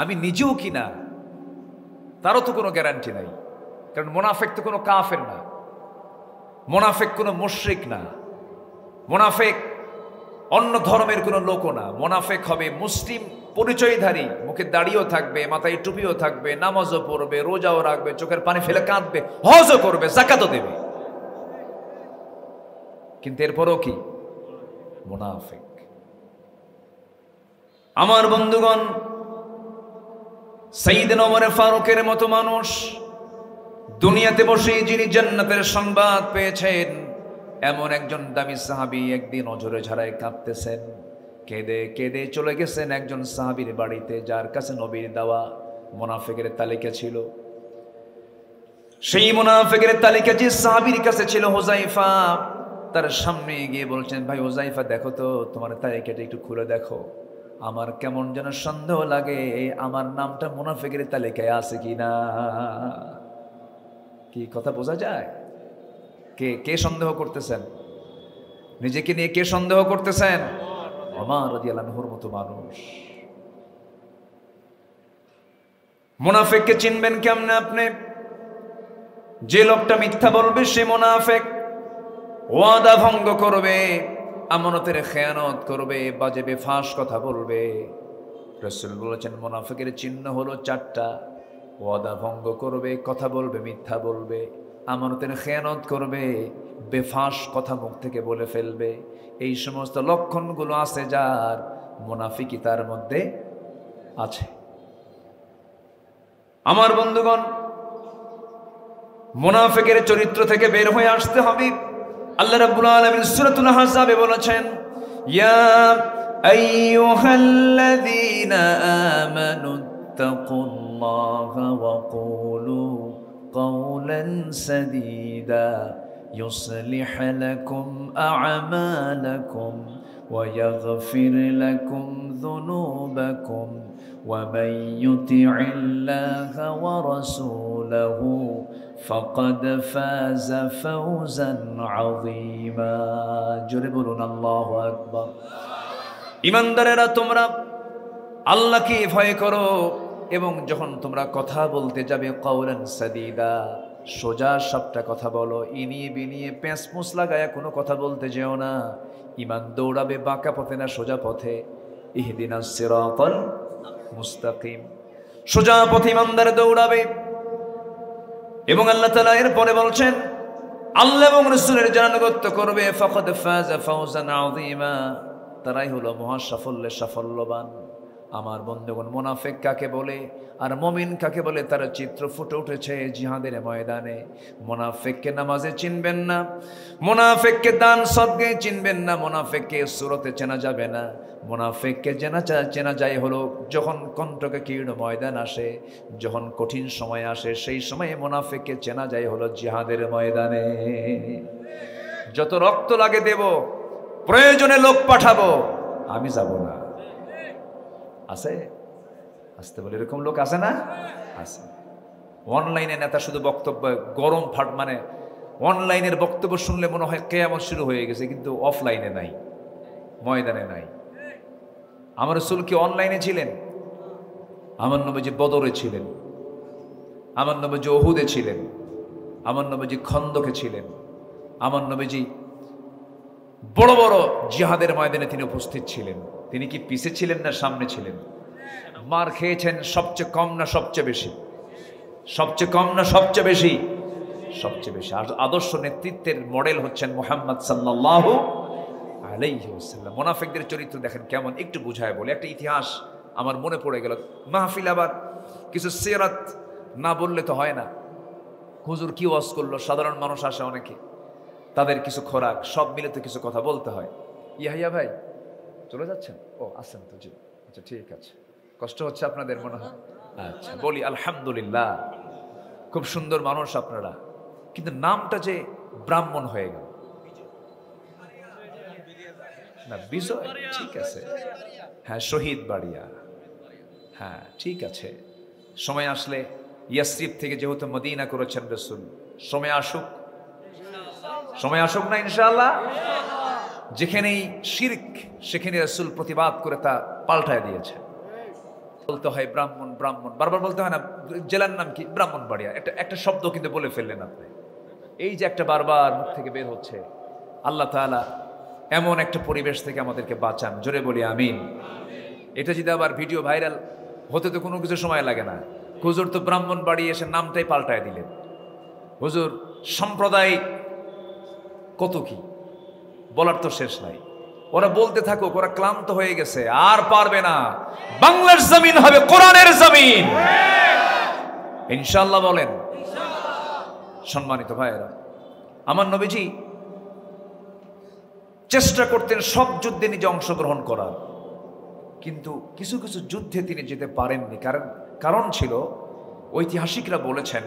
আমি নিজেও কি না তারও তো কোনো গ্যারান্টি নাই, কারণ মুনাফিক তো কোনো কাফের না, মুনাফিক কোনো মুশরিক না, মুনাফিক অন্য ধর্মের কোনো লোকও না। মুনাফিক হবে মুসলিম পরিচয়ধারী, মুখে দাড়িও থাকবে, মাথায় টুপিও থাকবে, নামাজও পড়বে, রোজাও রাখবে, চোখের পানি ফেলে কাঁদবে, হজও করবে, যাকাতও দেবে, কিন্তু এরপরও কি? মুনাফিক। আমার বন্ধুগণ, সাইয়েদনা ওমর ফারুকের মতো মানুষ দুনিয়াতে বসে যিনি জান্নাতের সংবাদ পেয়েছেন, এমন একজন দামি সাহাবী একদিন অঝরে ঝাড়ায় কাঁদতেছেন, কেঁদে কেঁদে চলে গেছেন একজন সাহাবীর বাড়িতে, যার কাছে নবীর দেওয়া মুনাফিকের তালিকা ছিল। সেই মুনাফিকের তালিকা যে সাহাবীর কাছে ছিল, হুযায়ফা, তার সামনে গিয়ে বলছেন, ভাই হুযায়ফা, দেখো তো তোমার তালিকাটা একটু খুলে দেখো, আমার কেমন যেন সন্দেহ লাগে আমার নামটা মুনাফিকের তালিকায় আছে কিনা। কি কথা বোঝা যায়? কে কে সন্দেহ করতেছেন? নিজেকে নিয়ে কে সন্দেহ করতেছেন? ওমর রাদিয়াল্লাহু আনহুর মতো মানুষ। মুনাফিককে চিনবেন কেমনে আপনি? যে লোকটা মিথ্যা বলবে সে মুনাফিক, ওয়াদা ভঙ্গ করবে, আমানতের খেয়ানত করবে, বাজে বেফাস কথা বলবে। রাসূল বলেছেন মুনাফিকের চিহ্ন হলো 4টা: ওয়াদা ভঙ্গ করবে, কথা বলবে, মিথ্যা বলবে, আমানতের খেয়ানত করবে, বেফাস কথা মুখ থেকে বলে ফেলবে। এই সমস্ত লক্ষণগুলো আছে যার, মুনাফিকি তার মধ্যে আছে। আমার বন্ধুগণ, মুনাফিকের চরিত্র থেকে বের হয়ে আসতে হবে। আল্লাহ রাব্বুল আলামিন সূরাতুল আহজাবে বলেছেন, ইয়া আইয়ুহাল্লাযীনা আমানুত্তাকুল্লাহা ওয়া কুলু কাওলান সাদীদা ইউসলিহ লাকুম আ'মালাকুম ওয়া ইয়াগফির লাকুম যুনুবাকুম ওয়া মান ইউতি'ইল্লাহা ওয়া রাসূলাহু ফাকাদ ফাযা ফাওজান আযীমা। জোরে বলুন আল্লাহু আকবার। ঈমানদারেরা, তোমরা আল্লাহকে ভয় করো এবং যখন তোমরা কথা বলতে যাবে, কাওলান সাদীদা, সোজা সাপটা কথা বলো, ইনিয়ে বিনিয়ে প্যাঁচমুচ লাগায়া কোনো কথা বলতে যেও না। ঈমান দৌড়াবে বাঁকা পথে না সোজা পথে। ইহদিনাস সিরাতাল মুস্তাকিম, সোজা পথে ঈমানদার দৌড়াবে। এবং আল্লাহ তাআলা এরপরে বলছেন, আল্লাহ এবং রাসূলের যারা আনুগত্য করবে, ফাকাদ ফাযা ফাওজান আযীমা, তারাই হলো মহা সাফল্যের সাফল্যবান। আমার বন্ধুগণ, মুনাফিক কাকে বলে আর মুমিন কাকে বলে তার চিত্র ফুটে উঠেছে জিহাদের ময়দানে। মুনাফিককে নামাজে চিনবেন না, মুনাফিককে দান সদকায় চিনবেন না, মুনাফিককে সূরতে চেনা যাবে না। মুনাফিককে চেনা যায় হলো যখন কণ্টকে কীর্ণ ময়দান আসে, যখন কঠিন সময় আসে, সেই সময়ে মুনাফিককে চেনা যায় হলো জিহাদের ময়দানে। যত রক্ত লাগে দেব, প্রয়োজনে লোক পাঠাবো, আমি যাব না। আছে? আসতে বলে এরকম লোক আছে না? আছে। অনলাইনে নেতা শুধু বক্তব্য গরম ফাট, মানে অনলাইনের বক্তব্য শুনলে মনে হয় কিয়ামত শুরু হয়ে গেছে, কিন্তু অফলাইনে নাই, ময়দানে নাই। আমার রাসূল কি অনলাইনে ছিলেন? আমার নবীজি বদরে ছিলেন, আমার নবীজি উহুদে ছিলেন, আমার নবীজি খন্দকে ছিলেন, আমার নবীজি বড় বড় জিহাদের ময়দানে তিনি উপস্থিত ছিলেন। তিনি কি পিছে ছিলেন না সামনে ছিলেন? মার খেয়েছেন সবচেয়ে কম না সবচেয়ে বেশি? সবচেয়ে কম না সবচেয়ে বেশি? সবচেয়ে বেশি। আদর্শ নেতৃত্বের মডেল হচ্ছেন মুহাম্মদ সাল্লাল্লাহু আলাইহি ওয়াসাল্লাম। মুনাফিকদের চরিত্র দেখেন কেমন, একটু বুঝায় বলে। একটা ইতিহাস আমার মনে পড়ে গেল। মাহফিল আবার কিছু সিরাত না বললে তো হয় না। হুজুর কি ওয়াজ করলো, সাধারণ মানুষ আসে অনেকে, তাদের কিছু খোরাক সব মিলে তো কিছু কথা বলতে হয়। ইয়াহিয়া ভাই চলে যাচ্ছেন? ও আসেন তো, জি আচ্ছা ঠিক আছে। কষ্ট হচ্ছে আপনাদের মনে হয়? আচ্ছা বলি আলহামদুলিল্লাহ, খুব সুন্দর মানুষ আপনারা, কিন্তু নামটা যে ব্রাহ্মণ হয়ে গেল না। বিজয় ঠিক আছে, হ্যাঁ শহীদ বাড়িয়া, হ্যাঁ ঠিক আছে। সময় আসলে ইয়াসরিব থেকে যেহেতু মদিনা করেছেন রাসূল, সময় আসুক, সময় আসুক না ইনশাআল্লাহ। যেখানেই শিরক সেখানে রাসূল প্রতিবাদ করে তা পাল্টায় দিয়েছে। বলতে হয় ব্রাহ্মণ ব্রাহ্মণ, বারবার বলতে হয় না। জেলার নাম কি? ব্রাহ্মণবাড়িয়া। একটা শব্দ কিন্তু বলে ফেললেন আপনি। এই যে একটা বারবার মুখ থেকে বের হচ্ছে, আল্লাহ তাআলা এমন একটা পরিবেশ থেকে আমাদেরকে বাঁচান, জোরে বলি আমিন। এটা যদি আবার ভিডিও ভাইরাল হতে তো কোনো কিছু সময় লাগে না। হুজুর তো ব্রাহ্মণবাড়ি এসে নামটাই পাল্টায় দিলেন। হুজুর সাম্প্রদায়িক কত কি বলার তো শেষ নাই। ওরা বলতে থাকুক, ওরা ক্লান্ত হয়ে গেছে, আর পারবে না। বাংলার জমিন হবে কোরআনের জমিন ইনশাআল্লাহ বলেন। সম্মানিত ভাইয়েরা, আমার নবীজি চেষ্টা করতেন সব যুদ্ধে নিজে অংশগ্রহণ করার, কিন্তু কিছু কিছু যুদ্ধে তিনি যেতে পারেননি। কারণ ছিল, ঐতিহাসিকরা বলেছেন,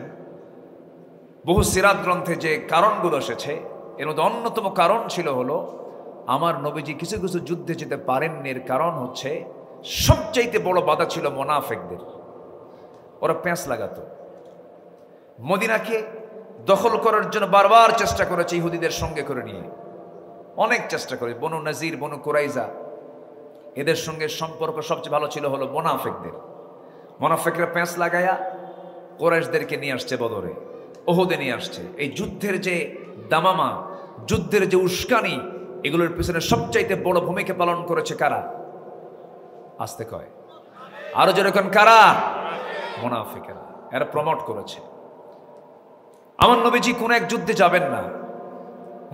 বহু সিরাত গ্রন্থে যে কারণগুলো এসেছে এর মধ্যে অন্যতম কারণ ছিল হলো, আমার নবীজি কিছু কিছু যুদ্ধে যেতে পারেননি। এর কারণ হচ্ছে, সবচাইতে বড় বাধা ছিল মুনাফিকদের। ওরা প্যাঁচ লাগাতো। মদিনাকে দখল করার জন্য বারবার চেষ্টা করেছে ইহুদিদের সঙ্গে করে নিয়ে, অনেক চেষ্টা করে। বনু নাজির, বনু কুরাইজা, এদের সঙ্গে সম্পর্ক সবচেয়ে ভালো ছিল হলো মুনাফিকদের। মুনাফিকরা প্যাঁচ লাগায়া কুরাইশদেরকে নিয়ে আসছে বদরে, ওহুদে নিয়ে আসছে। এই যুদ্ধের যে দামামা, যুদ্ধের যে উস্কানি, এগুলোর পিছনে সবচাইতে বড় ভূমিকা পালন করেছে কারা? আসতে কয় আরো যেরকম কারা? মুনাফিকেরা। এরা প্রমোট করেছে। আমার নবীজি কোন এক যুদ্ধে যাবেন না।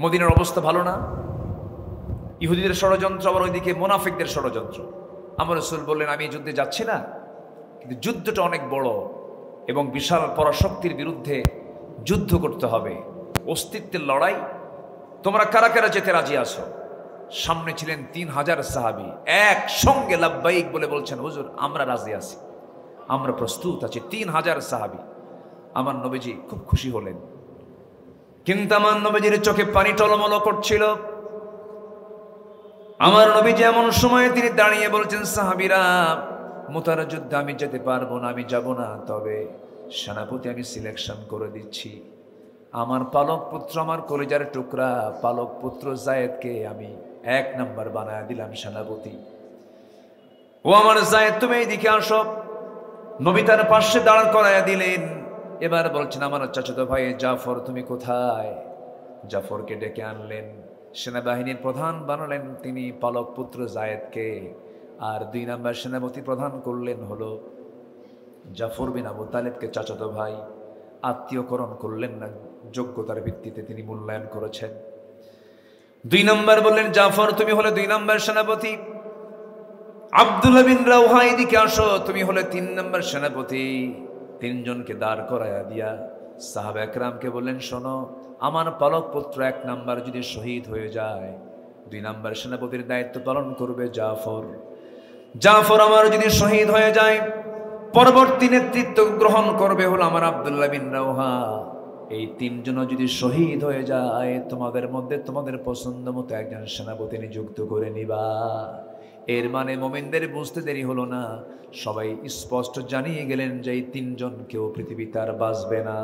মদিনার অবস্থা ভালো না, ইহুদিদের ষড়যন্ত্র, আবার ওইদিকে মুনাফিকদের ষড়যন্ত্র। আমার রাসূল বললেন, আমি যুদ্ধে যাচ্ছি না, কিন্তু যুদ্ধটা অনেক বড় এবং বিশাল পরাশক্তির বিরুদ্ধে যুদ্ধ করতে হবে, অস্তিত্বের লড়াই। তোমরা কারা কারা যেতে রাজি আছো? সামনে ছিলেন 3000 সাহাবী, একসঙ্গে লাব্বাইক বলে বলছেন, হুজুর আমরা রাজি আছি, আমরা প্রস্তুত আছি। 3000 সাহাবী। আমার নবীজি খুব খুশি হলেন, কিন্তু আমার নবীজির চোখে পানি টলমল করছিল। আমার নবীজি এমন সময় তিনি দাঁড়িয়ে বলছেন, সাহাবীরা, মুতার যুদ্ধে আমি যেতে পারবো না, আমি যাব না, তবে সেনাপতি আমি সিলেকশন করে দিচ্ছি। আমার পালক পুত্র, আমার কলিজার টুকরা পালক পুত্র যায়েদকে আমি 1 নাম্বার বানায় দিলাম সেনাপতি। ও আমার যায়েদ, তুমি এইদিকে আসো। নবী তার পাশে দাঁড় করাইয়া দিলেন। এবার বলছেন, আমার চাচাতো ভাই জাফর তুমি কোথায়? জাফরকে ডেকে আনলেন, সেনাবাহিনীর প্রধান বানালেন তিনি পালক পুত্র যায়েদকে। আর 2 নাম্বার সেনাপতি প্রধান করলেন হলো জাফর বিন আবু তালেবকে, চাচাতো ভাই। আত্মীয়করণ করলেন না, যোগ্যতার ভিত্তিতে তিনি মূল্যায়ন করেছেন। 2 নাম্বার বললেন, জাফর তুমি হলে 2 নাম্বার সেনাপতি। আব্দুল্লাহ বিন রাওহা এদিকে আসো, তুমি হলে 3 নাম্বার সেনাপতি। 3 জনকে দাঁড় করায়া দিয়া সাহাবা একরামকে বললেন, শোনো, আমার পালক পুত্র 1 নাম্বার যদি শহীদ হয়ে যায়, 2 নাম্বার সেনাপতির দায়িত্ব পালন করবে জাফর। জাফর আমার যদি শহীদ হয়ে যায়, পরবর্তী নেতৃত্ব গ্রহণ করবে হলো আমার আব্দুল্লাহ বিন রাওহা। এই 3 জন যদি শহীদ হয়ে যায়, তোমাদের মধ্যে তোমাদের পছন্দ মতো একজন সেনাপতি নিযুক্ত করে নিবা। এর মানে মুমিনদের বুঝতে দেরি হলো না, সবাই স্পষ্ট জানিয়ে গেলেন যে এই 3 জন কেউ পৃথিবীতে আর বাঁচবে না।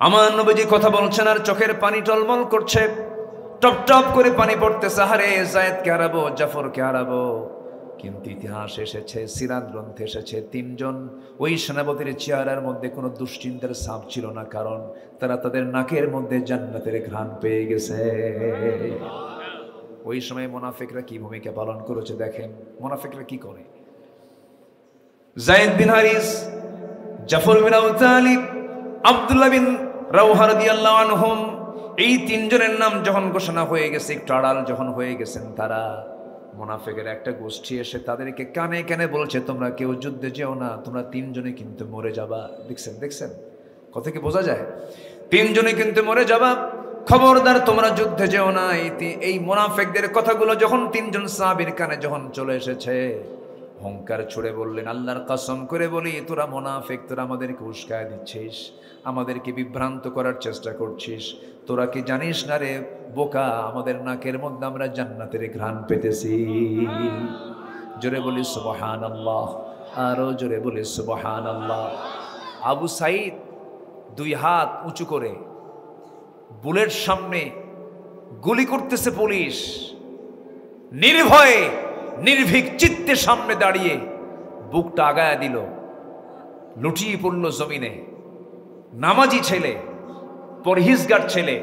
আমার নবীজি কথা বলছেন আর চোখের পানি টলমল করছে, টপ টপ করে পানি পড়তেছে। হারে যায়েদকে হারাবো, জাফরকে হারাবো। কিন্তু ইতিহাস এসেছে, সিরাত গ্রন্থে এসেছে, 3 জন ওই সেনাপতির চেহারার মধ্যে কোনো দুশ্চিন্তার ছাপ ছিল না, কারণ তারা তাদের নাকের মধ্যে জান্নাতের ঘ্রাণ পেয়ে গেছে। ওই সময় মুনাফিকরা কি ভূমিকা পালন করেছে দেখেন। মুনাফিকরা কি করে? যায়েদ বিন হারিস, জাফর বিন আবু তালিব, আব্দুল্লাহ বিন রাওহা রাদিয়াল্লাহু আনহুম, এই তিনজনের নাম যখন ঘোষণা হয়ে গেছে, একটু আড়াল যখন হয়ে গেছেন তারা, মুনাফিকের একটা গোষ্ঠী এসে তাদেরকে কানে কানে বলছে, তোমরা কেউ যুদ্ধে যেও না, তোমরা তিনজনে কিন্তু মরে যাবা। দেখছেন কথা কি বোঝা যায়? তিনজনে কিন্তু মরে যাবা, খবরদার তোমরা যুদ্ধে যেও না। এই মুনাফিকদের কথাগুলো যখন তিনজন সাহাবীর কানে যখন চলে এসেছে, হুঙ্কার ছুড়ে বললেন, আল্লাহর কসম করে বলি, তোরা মুনাফিক, তোরা আমাদেরকে উস্কায় দিচ্ছিস, আমাদেরকে বিভ্রান্ত করার চেষ্টা করছিস। তোরা কি জানিস না রে বোকা, আমাদের নাকের মধ্যে আমরা জান্নাতের ঘ্রাণ পেতেছি। জোরে বলি সুবহানাল্লাহ, আরো জোরে বলি সুবহানাল্লাহ। আবু সাঈদ দুই হাত উঁচু করে, বুলেট সামনে, গুলি করতেছে পুলিশ, নির্ভয়ে নির্ভীক চিত্তে সামনে দাঁড়িয়ে বুকটা আগায়া দিল, লুটিয়ে পড়ল জমিনে। নামাজি ছেলে, পরহেজগার ছেলে।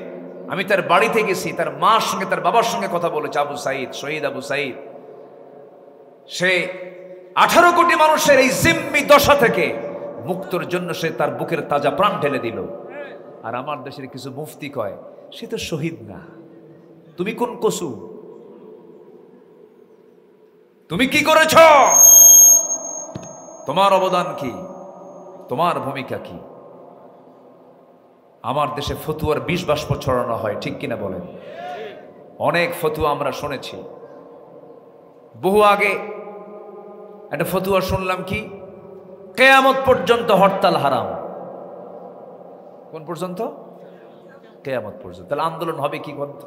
আমি তার বাড়িতে গেছি, তার মার সঙ্গে তার বাবার সঙ্গে কথা বলেছে। আবু সাঈদ, শহীদ আবু সাঈদ, সে 18 কোটি মানুষের এই জিম্মি দশা থেকে মুক্তর জন্য সে তার বুকের তাজা প্রাণ ঢেলে দিল। আর আমার দেশের কিছু মুফতি কয়, সে তো শহীদ না। তুমি কোন কসু? তুমি কি করেছ? তোমার অবদান কি? তোমার ভূমিকা কি? আমার দেশে ফতুয়ার 20 বাষ্প ছড়ানো হয়, ঠিক কিনা বলেন? অনেক ফতুয়া আমরা শুনেছি। বহু আগে একটা ফতুয়া শুনলাম, কি কিয়ামত পর্যন্ত হরতাল হারাম। কোন পর্যন্ত? কিয়ামত পর্যন্ত। তাহলে আন্দোলন হবে কি করতে?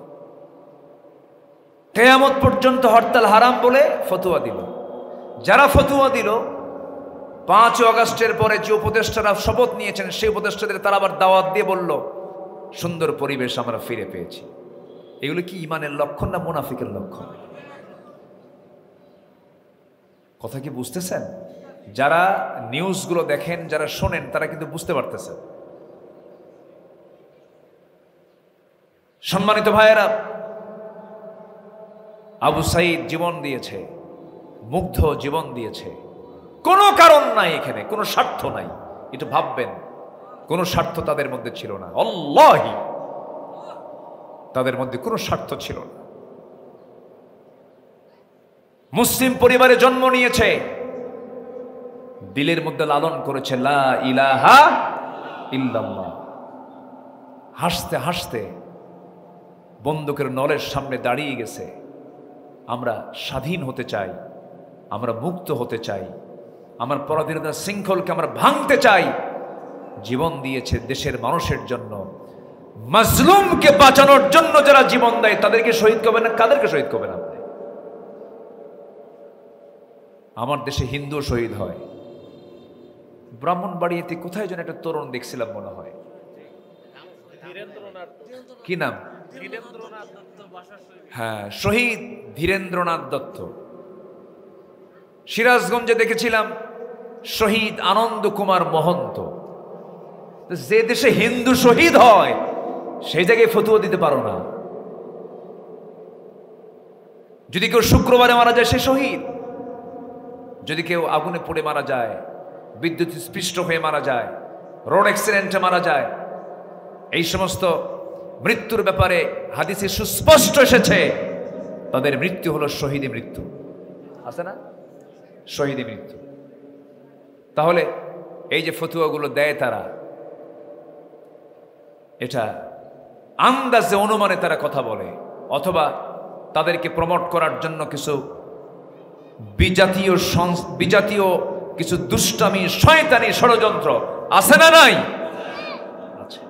কিয়ামত পর্যন্ত হরতাল হারাম বলে ফতুয়া দিল। যারা ফতুয়া দিল, 5 আগস্টের পরে যে উপদেষ্টারা শপথ নিয়েছেন, সেই উপদেষ্টাদের তারা আবার দাওয়াত দিয়ে বলল, সুন্দর পরিবেশ আমরা ফিরে পেয়েছি। এগুলো কি ইমানের লক্ষণ না মুনাফিকের লক্ষণ? কথা কি বুঝতেছেন? যারা নিউজগুলো দেখেন, যারা শোনেন, তারা কিন্তু বুঝতে পারতেছেন। সম্মানিত ভাইয়েরা, আবু সাঈদ জীবন দিয়েছে, মুগ্ধ জীবন দিয়েছে, কোনো কারণ নাই এখানে, কোনো স্বার্থ নাই। একটু ভাববেন, কোনো স্বার্থ তাদের মধ্যে ছিল না। আল্লাহি, তাদের মধ্যে কোনো স্বার্থ ছিল না। মুসলিম পরিবারে জন্ম নিয়েছে, দিলের মধ্যে লালন করেছে লা ইলাহা ইল্লাল্লাহ। হাসতে হাসতে বন্দুকের নলের সামনে দাঁড়িয়ে গেছে, আমরা স্বাধীন হতে চাই, আমরা মুক্ত হতে চাই, আমার পরাধীনতার শৃঙ্খলকে আমরা ভাঙতে চাই। জীবন দিয়েছে দেশের মানুষের জন্য। মাজলুমকে বাঁচানোর জন্য যারা জীবন দেয়, তাদেরকে শহীদ করবেন না? কাদেরকে শহীদ করবেন আপনি? আমার দেশে হিন্দু শহীদ হয়। ব্রাহ্মণবাড়িয়াতে কোথায় যেন একটা তরুণ দেখছিলাম, মনে হয় কি নাম, হ্যাঁ, শহীদ ধীরেন্দ্রনাথ দত্ত। সিরাজগঞ্জে দেখেছিলাম শহীদ আনন্দ কুমার মহন্ত। যে দেশে হিন্দু শহীদ হয়, সেই জায়গায় ফতুয়া দিতে পারো না। যদি কেউ শুক্রবারে মারা যায়, সে শহীদ। যদি কেউ আগুনে পড়ে মারা যায়, বিদ্যুৎ স্পৃষ্ট হয়ে মারা যায়, রোড অ্যাক্সিডেন্টে মারা যায়, এই সমস্ত মৃত্যুর ব্যাপারে হাদিসে সুস্পষ্ট এসেছে, তাদের মৃত্যু হলো শহীদ মৃত্যু। আছে না? শহীদ মৃত্যু। তাহলে এই যে ফতুয়াগুলো দেয় তারা, এটা আন্দাজে অনুমানে তারা কথা বলে, অথবা তাদেরকে প্রমোট করার জন্য কিছু বিজাতীয় কিছু দুষ্টামি, শয়তানি ষড়যন্ত্র আছে না নাই? আচ্ছা,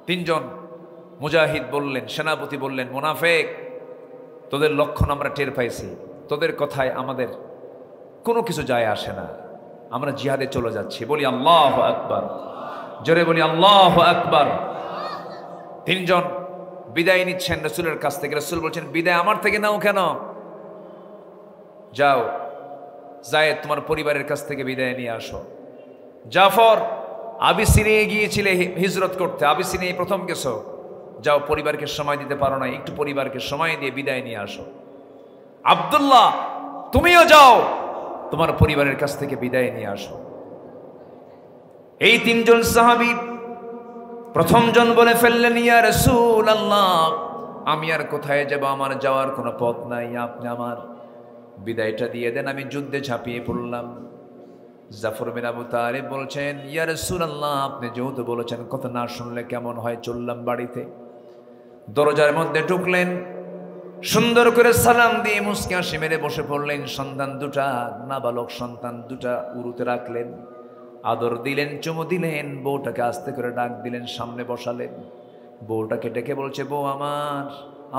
3 জন মুজাহিদ বললেন, সেনাপতি বললেন, মুনাফিক, তোদের লক্ষণ আমরা টের পাইছি, তোদের কথায় আমাদের কোনো কিছু যায় আসে না, আমরা জিহাদে চলে যাচ্ছি। বলি আল্লাহু আকবার, জোরে বলি আল্লাহু আকবার। 3 জন বিদায় নিচ্ছেন রাসূলের কাছ থেকে। রাসূল বলছেন, বিদায় আমার থেকে নাও কেন? যাও যায়েদ, তোমার পরিবারের কাছ থেকে বিদায় নিয়ে আসো। জাফর, আবিসিনিয়ায় গিয়েছিলে হিজরত করতে, আবিসিনিয়ায় প্রথম গেছো, যাও, পরিবারকে সময় দিতে পারো না, একটু পরিবারকে সময় দিয়ে বিদায় নিয়ে আসো। আব্দুল্লাহ, তুমিও যাও, তোমার পরিবারের কাছ থেকে বিদায় নিয়ে আসো। এই তিনজন সাহাবী প্রথম জন বলে ফেললেন, ইয়া রাসূলুল্লাহ, আমি আর কোথায় যাব, আমার যাওয়ার কোনো পথ নাই, আপনি আমার বিদায়টা দিয়ে দেন, আমি যুদ্ধে ঝাঁপিয়ে পড়লাম। জাফর বিন আবু তালিব বলছেন, ইয়া রাসূলুল্লাহ, আপনি যেহেতু বলেছেন, কথা না শুনলে কেমন হয়, চললাম বাড়িতে। দরজার মধ্যে ঢুকলেন, সুন্দর করে সালাম দিয়ে মুস্কি হাসি মেরে বসে পড়লেন। সন্তান দুটা, নাবালক সন্তান দুটা উরুতে রাখলেন, আদর দিলেন, চুমু দিলেন, বউটাকে আস্তে করে ডাক দিলেন, সামনে বসালেন। বউটাকে ডেকে বলছে, বউ আমার,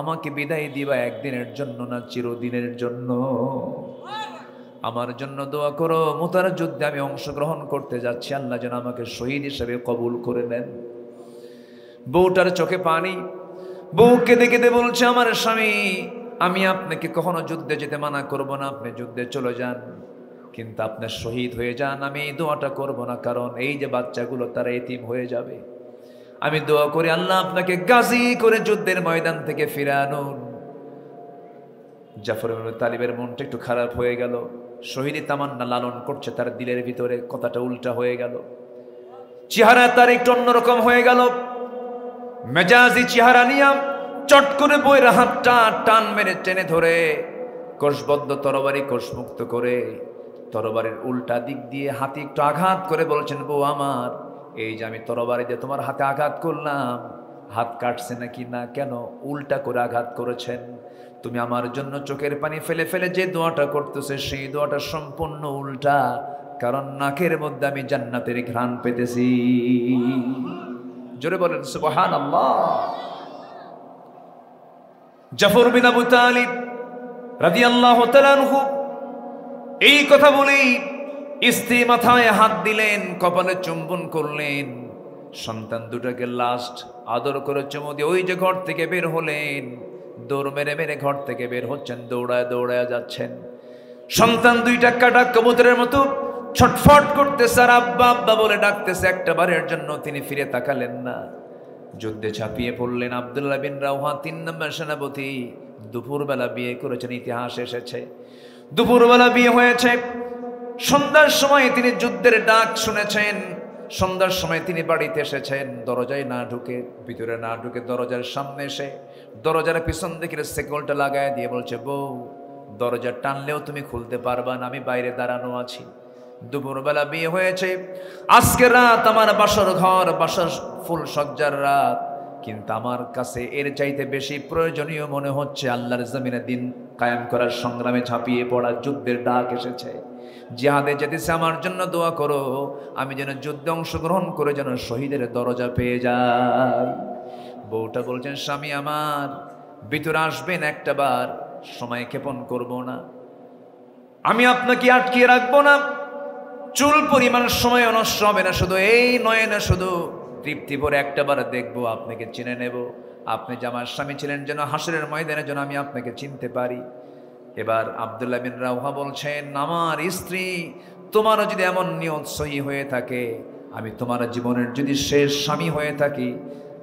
আমাকে বিদায় দিবা একদিনের জন্য না চিরদিনের জন্য? আমার জন্য দোয়া করো, মুতার যুদ্ধে আমি অংশগ্রহণ করতে যাচ্ছি, আল্লাহ যেন আমাকে শহীদ হিসেবে কবুল করে নেন। বউটার চোখে পানি, বউ কেঁদে কেঁদে বলছে, আমার স্বামী, আমি আপনাকে কখনো যুদ্ধে যেতে মানা করব না, আপনি যুদ্ধে চলে যান, কিন্তু আপনার শহীদ হয়ে যান, আমি এই দোয়াটা করব না, কারণ এই যে বাচ্চাগুলো তারা এতিম হয়ে যাবে। আমি দোয়া করি আল্লাহ আপনাকে গাজী করে যুদ্ধের ময়দান থেকে ফিরে আনুন। জাফর ইবনে তালিবের মনটা একটু খারাপ হয়ে গেল, শহীদি তামান্না লালন করছে তার দিলের ভিতরে, কথাটা উল্টা হয়ে গেল, চেহারা তার একটু অন্যরকম হয়ে গেল। মেজাজি চেহারা নিয়ে চট করে বইয়ের হাতটা টান মেরে টেনে ধরে কোষবদ্ধ তরবারি কোষমুক্ত করে তরবারির উল্টা দিক দিয়ে হাতে একটু আঘাত করে বলছেন, বউ আমার, এই যে আমি তরবারি দিয়ে তোমার হাতে আঘাত করলাম, হাত কাটছে নাকি না, কেন উল্টা করে আঘাত করেছেন? তুমি আমার জন্য চোখের পানি ফেলে ফেলে যে দোয়াটা করতেছে, সেই দোয়াটা সম্পূর্ণ উল্টা, কারণ নাকের মধ্যে আমি জান্নাতের ঘ্রাণ পেতেছি। জোরে বলেন সুবহানাল্লাহ। জাফর বিন আবু তালিব রাদিয়াল্লাহু তাআলা আনহু এই কথা বলেই স্ত্রী মাথায় হাত দিলেন, কপালে চুম্বন করলেন, সন্তান দুটাকে লাস্ট আদর করে চুমু দিয়ে ওই যে ঘর থেকে বের হলেন, দৌড় মেরে মেরে ঘর থেকে বের হচ্ছেন, দৌড়ায় দৌড়ায় যাচ্ছেন। সন্তান দুইটা কাটা কবুতরের মতো ছটফট করতেছে আর আব্বা আব্বা বলে ডাকতেছে, একটা বারের জন্য তিনি ফিরে তাকালেন না। যুদ্ধে ঝাঁপিয়ে পড়লেন। আব্দুল্লাহ বিন রাওহা ৩ নম্বর সেনাপতি, দুপুরবেলা বিয়ে করেছেন, ইতিহাস এসেছে দুপুরবেলা বিয়ে হয়েছে। সন্ধ্যার সময় তিনি যুদ্ধের ডাক শুনেছেন, সন্ধ্যার সময় তিনি বাড়িতে এসেছেন, দরজায় না ঢুকে, ভিতরে না ঢুকে দরজার সামনে এসে দরজার পিছন দিকে সেকলটা লাগায় দিয়ে বলছে, বউ, দরজা টানলেও তুমি খুলতে পারবা না, আমি বাইরে দাঁড়ানো আছি। দুপুরবেলা বিয়ে হয়েছে, আজকে রাত আমার বাসর ঘর, বাসর ফুল সজ্জার রাত, কিন্তু আমার কাছে এর চাইতে বেশি প্রয়োজনীয় মনে হচ্ছে আল্লাহর জমিনে দিন কায়েম করার সংগ্রামে ঝাঁপিয়ে পড়া, যুদ্ধের ডাক এসেছে, জিহাদে যেতেছে, আমার জন্য দোয়া করো, আমি যেন যুদ্ধে অংশগ্রহণ করে যেন শহীদের দরজা পেয়ে যাই। বউটা বলছেন, স্বামী আমার, ভিতরে আসবেন একটা বার, সময় ক্ষেপণ করব না, আমি আপনাকে আটকিয়ে রাখবো না, চুল পরিমাণ সময় নষ্ট হবে না, শুধু এই নয় না, শুধু তৃপ্তি ভরে একটা বার দেখবো, আপনাকে চিনে নেব, আপনি যে আমার স্বামী ছিলেন যেন হাসরের ময়দানে যেন আমি আপনাকে চিনতে পারি। এবার আব্দুল্লাহ বিন রাওহা বলছেন, আমার স্ত্রী, তোমারও যদি এমন নিয়ত সহি হয়ে থাকে, আমি তোমার জীবনের যদি শেষ স্বামী হয়ে থাকি,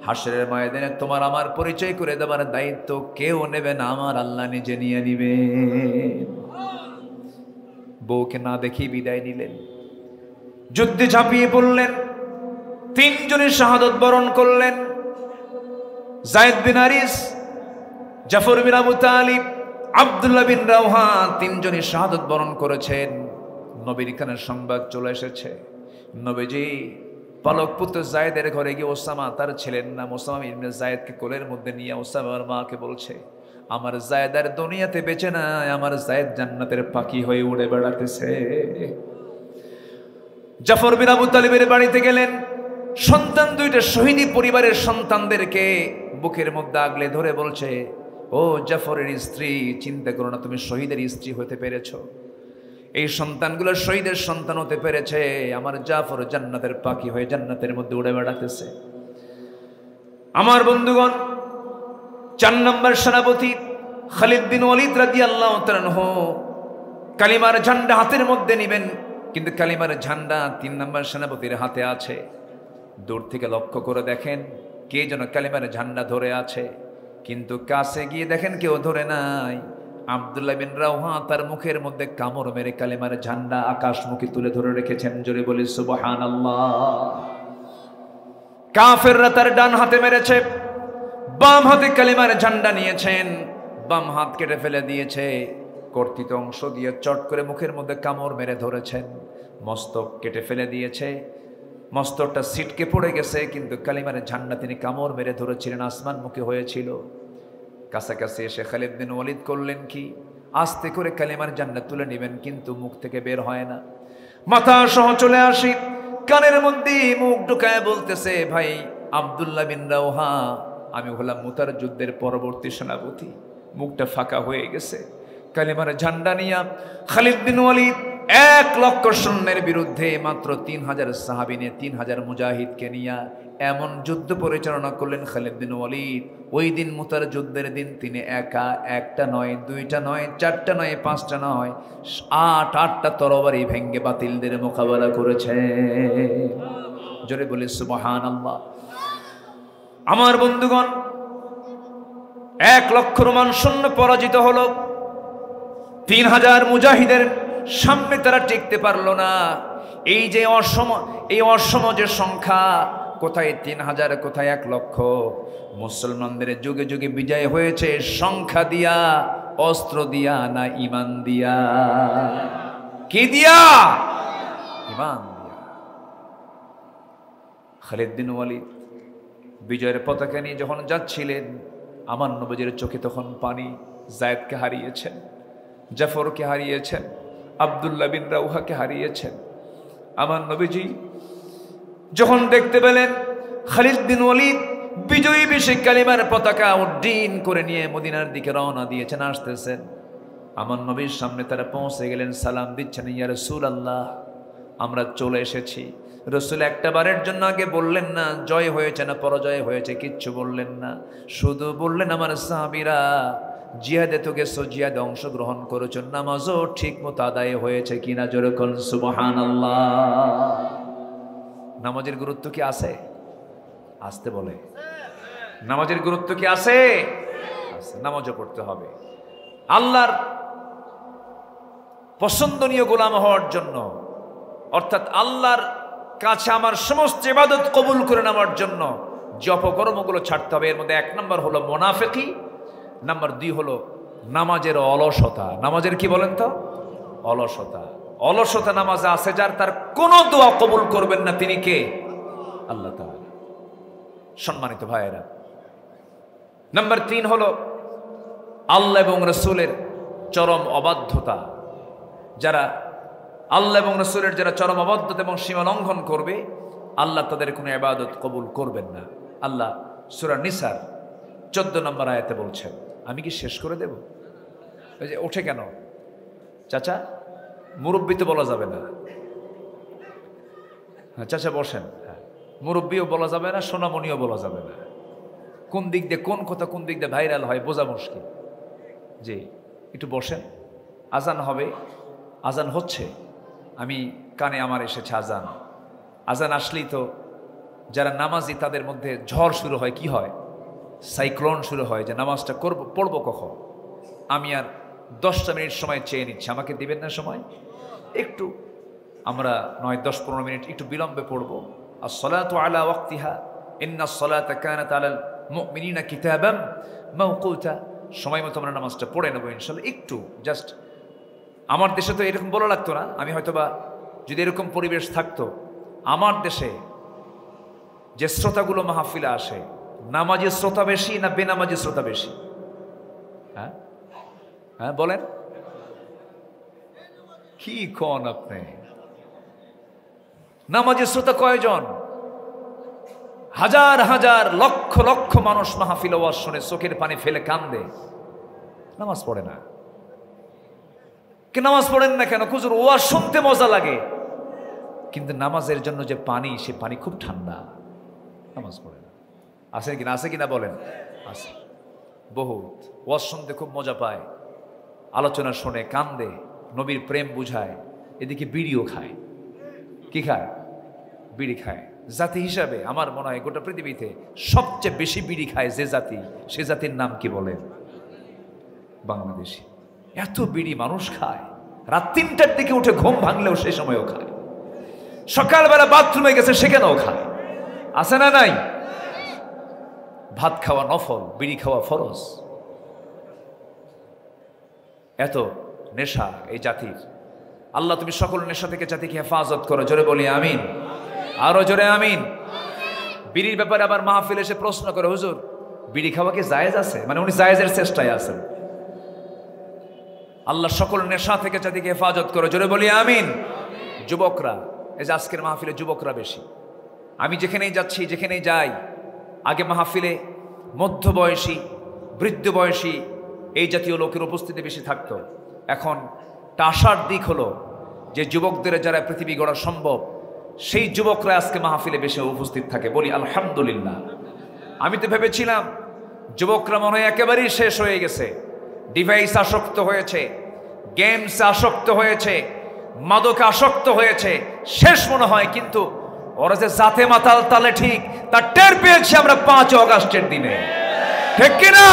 হাসরের ময়দানে তোমার আমার পরিচয় করে দেওয়ার দায়িত্ব কেউ নেবে না, আমার আল্লাহ নিজে নিয়ে নিবে। বউকে না দেখি বিদায় নিলেন, যুদ্ধে ঝাঁপিয়ে পড়লেন, 3 জনের শাহাদত বরণ করলেন। যায়েদ বিন হারিস, জাফর বিন আবু তালিব, আব্দুল্লাহ বিন রাওহা, 3 জনই শাহাদত বরণ করেছেন। নবীর খানের সংবাদ চলে এসেছে, নবীজি পালক পুত্র যায়েদের ঘরে গিয়ে ওসামা, তার ছেলের নাম ওসামা ইবনে যায়েদকে কোলের মধ্যে নিয়ে ওসামার মাকে বলছে, আমার যায়েদ আর দুনিয়াতে বেঁচে নাই, আমার যায়েদ জান্নাতের পাখি হয়ে উড়ে বেড়াতেছে। জাফর বিন আবু তালিবের বাড়িতে গেলেন, সন্তান দুইটা শহীদি পরিবারের সন্তানদেরকে বুকের মধ্যে আগলে ধরে বলছে, ও জাফরের স্ত্রী, চিন্তা করো না, তুমি শহীদের স্ত্রী হতে পেরেছ, এই সন্তানগুলো শহীদের সন্তান হতে পেরেছে, আমার জাফর জান্নাতের পাখি হয়ে জান্নাতের মধ্যে উড়ে বেড়াতেছে। আমার বন্ধুগণ, 4 নম্বর সেনাপতি খালিদ বিন ওয়ালিদ রাদিয়াল্লাহু তাআলা আনহু কালিমার ঝান্ডা হাতের মধ্যে নেবেন, কিন্তু কালিমার ঝান্ডা 3 নম্বর সেনাপতির হাতে আছে। দূর থেকে লক্ষ্য করে দেখেন কে যেন কালিমার ঝান্ডা ধরে আছে, কিন্তু কাছে গিয়ে দেখেন কেউ ধরে নাই। আব্দুল্লাহ বিন রাওহা তার মুখের মধ্যে কামড় মেরে কালেমার ঝান্ডা আকাশমুখী তুলে ধরে রেখেছেন। জোরে বলি সুবহানাল্লাহ। কাফেররা তার ডান হাতে মেরেছে, বাম হাতে কালেমার ঝান্ডা নিয়েছেন, বাম হাত কেটে ফেলে দিয়েছে, কর্তিত অংশ দিয়ে চট করে মুখের মধ্যে কামড় মেরে ধরেছেন, মস্তক কেটে ফেলে দিয়েছে, মস্তকটা ছিটকে পড়ে গেছে, কিন্তু কালিমার ঝান্ডা তিনি কামড় মেরে ধরেছিলেন, আসমানমুখী হয়েছিল। কাছাকাছি এসে খালিদ বিন ওয়ালিদ করলেন কি, আস্তে করে কালিমার ঝান্ডা তুলে নেবেন, কিন্তু মুখ থেকে বের হয় না। মাথা সহ চলে আসি, কানের মধ্যে মুখ ঢুকায় বলতেছে, ভাই আব্দুল্লাহ বিন রাওহা, আমি হলাম মুতার যুদ্ধের পরবর্তী সেনাপতি। মুখটা ফাঁকা হয়ে গেছে। কালিমার ঝান্ডা নিয়া খালিদ বিন ওয়ালিদ 1,00,000 সৈন্যের বিরুদ্ধে মাত্র 3,000 সাহাবী নিয়ে 3,000 মুজাহিদকে নিয়ে এমন যুদ্ধ পরিচালনা করলেন খালিদ বিন ওয়ালিদ। ওই দিন মুতার যুদ্ধের দিন তিনি একা, একটা নয়, দুইটা নয়, চারটা নয়, পাঁচটা নয়, 8টা তরবারি ভেঙ্গে বাতিলদের মোকাবেলা করেছে। জোরে বলি সুবহানাল্লাহ। আমার বন্ধুগণ, 1,00,000 রোমান সৈন্য পরাজিত হলো। 3,000 মুজাহিদের সামনে তারা টিকতে পারলো না। এই যে অসম যে সংখ্যা, কোথায় 3,000, কোথায় 1,00,000। মুসলমানদের যুগে যুগে বিজয় হয়েছে সংখ্যা দিয়া, অস্ত্র দিয়া, না ঈমান দিয়া? কি দিয়া? ঈমান দিয়া। খালিদ বিন ওয়ালিদ বিজয়ের পতাকা নিয়ে যখন যাচ্ছিলেন, আমার নবীর চোখে তখন পানি। যায়েদকে হারিয়েছেন, জাফরকে হারিয়েছেন, আব্দুল্লাহ বিন রাওহাকে হারিয়েছেন। আমার নবীজি যখন দেখতে পেলেন খালিদ বিন ওয়ালিদ বিজয়ী বেশে কালিমার পতাকা উড্ডীন করে নিয়ে মদিনার দিকে রওনা দিয়েছেন, আসতেছেন, আমার নবীর সামনে তারা পৌঁছে গেলেন, সালাম দিচ্ছেন, ইয়া রাসূলুল্লাহ, আমরা চলে এসেছি। রসুল একটা বারের জন্য আগে বললেন না জয় হয়েছে না পরাজয় হয়েছে, কিচ্ছু বললেন না, শুধু বললেন আমার সাহাবীরা জিহাদে তো গেছো, জিহাদে অংশগ্রহণ করেছো, নামাজও ঠিক মতো আদায় হয়েছে কিনা? জোরে বল সুবহানাল্লাহ। নামাজের গুরুত্ব কি আছে? আসতে বলে, নামাজের গুরুত্ব কি আছে? নামাজও পড়তে হবে। আল্লাহর পছন্দনীয় গোলাম হওয়ার জন্য, অর্থাৎ আল্লাহর কাছে আমার সমস্ত ইবাদত কবুল করে নেওয়ার জন্য যে অপকর্মগুলো ছাড়তে হবে, এর মধ্যে 1 নম্বর হলো মুনাফিকি, নাম্বার 2 হলো নামাজের অলসতা। নামাজের কি বলেন তো? অলসতা। অলসতা নামাজে আছে যার, তার কোনো দোয়া কবুল করবেন না, তিনি কে? আল্লাহ তাআলা। সম্মানিত ভাইয়েরা, নাম্বার 3 হলো আল্লাহ এবং রাসূলের চরম অবাধ্যতা। যারা আল্লাহ এবং রাসূলের যারা চরম অবাধ্যতা এবং সীমা লঙ্ঘন করবে, আল্লাহ তাদের কোনো ইবাদত কবুল করবেন না। আল্লাহ সূরা নিসার 14 নম্বর আয়াতে বলছেন। আমি কি শেষ করে দেব? ওই যে ওঠে কেন চাচা? মুরব্বী তো বলা যাবে না। হ্যাঁ চাচা বসেন। হ্যাঁ, মুরব্বীও বলা যাবে না, সোনামণিও বলা যাবে না। কোন দিক দিয়ে কোন কথা কোন দিক দিয়ে ভাইরাল হয় বোঝা মুশকিল। জি, একটু বসেন, আজান হবে, আজান হচ্ছে, আমি কানে আমার এসেছে আজান। আজান আসলেই তো যারা নামাজি তাদের মধ্যে ঝড় শুরু হয়, কি হয়? সাইক্লোন শুরু হয়, যে নামাজটা পড়বো কখন। আমি আর 10টা মিনিট সময় চেয়ে নিচ্ছি, আমাকে দিবেন না সময়? একটু আমরা 9-10-15 মিনিট একটু বিলম্বে পড়বো। আস-সালাতু আলা ওয়াক্তিহা ইন্নাস সালাতা কানাত আলাল মুমিনিনা কিতাবাম মাওকুতা। সময় মতো আমরা নামাজটা পড়ে নেবো ইনশাআল্লাহ। একটু জাস্ট, আমার দেশে তো এরকম বলা লাগতো না। আমি হয়তোবা যদি এরকম পরিবেশ থাকতো, আমার দেশে যে শ্রোতাগুলো মাহফিলে আসে, নামাজি শ্রোতা বেশি না বেনামাজি শ্রোতা বেশি? হ্যাঁ হ্যাঁ বলেন, কি কোন আপনি? নামাজি শ্রোতা কয়জন? হাজার হাজার লক্ষ লক্ষ মানুষ মাহফিল ওয়াজ শুনে চোখের পানি ফেলে কান্দে, নামাজ পড়ে না। কি নামাজ পড়েন না কেন? হুজুর ওয়াজ শুনতে মজা লাগে, কিন্তু নামাজের জন্য যে পানি, সে পানি খুব ঠান্ডা, নামাজ পড়ে না। আছে কিনা? আছে কিনা বলেন? আছে বহুত। ওয়াজ শুনতে খুব মজা পায়, আলোচনা শুনে কান্দে, নবীর প্রেম বুঝায়, এদিকে বিড়িও খায়। কি খায়? বিড়ি খায়। জাতি হিসাবে আমার মনে হয় গোটা পৃথিবীতে সবচেয়ে বেশি বিড়ি খায় যে জাতি, সে জাতির নাম কি বলেন? বাংলাদেশি। এত বিড়ি মানুষ খায়, রাত 3টার দিকে উঠে ঘুম ভাঙলেও সেই সময়ও খায়, সকালবেলা বাথরুমে গেছে সেখানেও খায়, আছে না নাই? ভাত খাওয়া নফল, বিড়ি খাওয়া ফরজ। এত নেশা এই জাতির। আল্লাহ তুমি সকল নেশা থেকে জাতিকে হেফাজত করো, জোরে বলি আমিন, আরো জোরে আমিন। বিড়ির ব্যাপারে আবার মাহফিল এসে প্রশ্ন করে, হুজুর বিড়ি খাওয়া কি জায়েজ আছে? মানে উনি জায়েজের চেষ্টায় আছেন। আল্লাহ সকল নেশা থেকে জাতিকে হেফাজত করো, জোরে বলি আমিন। যুবকরা, এই যে আজকের মাহফিলে যুবকরা বেশি। আমি যেখানেই যাচ্ছি, যেখানেই যাই, আগে মাহফিলে মধ্যবয়সী, বৃদ্ধ বয়সী এই জাতীয় লোকের উপস্থিতি বেশি থাকতো। এখন আশার দিক হলো যে যুবকদের যারা পৃথিবী গড়া সম্ভব, সেই যুবকরা আজকে মাহফিলে বেশি উপস্থিত থাকে, বলি আলহামদুলিল্লাহ। আমি তো ভেবেছিলাম যুবকরা মনে হয় একেবারেই শেষ হয়ে গেছে, ডিভাইস আসক্ত হয়েছে, গেমস আসক্ত হয়েছে, মাদকে আসক্ত হয়েছে, শেষ মনে হয়। কিন্তু ওরা যে জাতে মাতাল তালে ঠিক, তার টের পেয়েছি আমরা 5 অগাস্টের দিনে, ঠিক কিনা?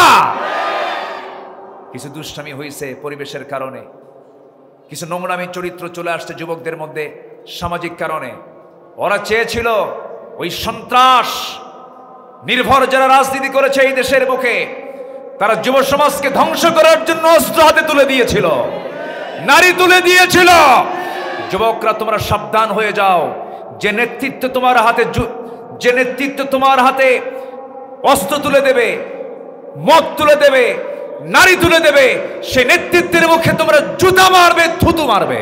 কিছু দুষ্টামি হয়েছে পরিবেশের কারণে, কিছু নোংরামি চরিত্র চলে আসছে যুবকদের মধ্যে সামাজিক কারণে। ওরা চেয়েছিল ওই সন্ত্রাস নির্ভর যারা রাজনীতি করেছে এই দেশের বুকে, তারা যুব সমাজকে ধ্বংস করার জন্য অস্ত্র হাতে তুলে দিয়েছিল, নারী তুলে দিয়েছিল। যুবকরা তোমরা সাবধান হয়ে যাও, যে নেতৃত্ব তোমার হাতে অস্ত্র তুলে দেবে, মদ তুলে দেবে, নারী তুলে দেবে, সে নেতৃত্বের মুখে তোমরা জুতা মারবে, থুতু মারবে,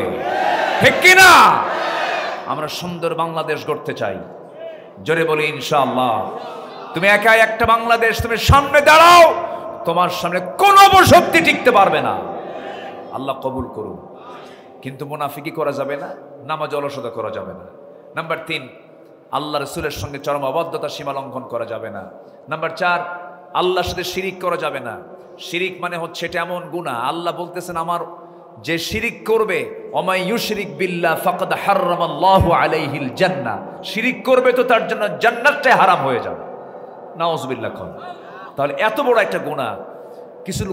ঠিক কিনা? আমরা সুন্দর বাংলাদেশ গড়তে চাই, জোরে বলি ইনশাআল্লাহ। তুমি একাই একটা বাংলাদেশ, তুমি সামনে দাঁড়াও, তোমার সামনে কোন অপশক্তি টিকতে পারবে না। আল্লাহ কবুল করুন। কিন্তু মুনাফিকি করা যাবে না, নামাজ অলসতা করা যাবে না। নাম্বার 3, আল্লাহ রসুলের সঙ্গে চরম অবাধ্যতা সীমা লঙ্ঘন করা যাবে না। নাম্বার 4, আল্লাহর সাথে শিরিক করা যাবে না। শিরিক মানে হচ্ছে এটা এমন গুনাহ, আল্লাহ বলতেছেন আমার যে শিরিক করবে, ওমাই ইউশরিক বিল্লাহ ফাকাদ হারামাল্লাহু আলাইহিল জান্নাহ, শিরিক করবে তো তার জন্য জান্নাতটাই হারাম হয়ে যাবে। নাউজুবিল্লাহ। তাহলে এত বড় একটা গুনাহ।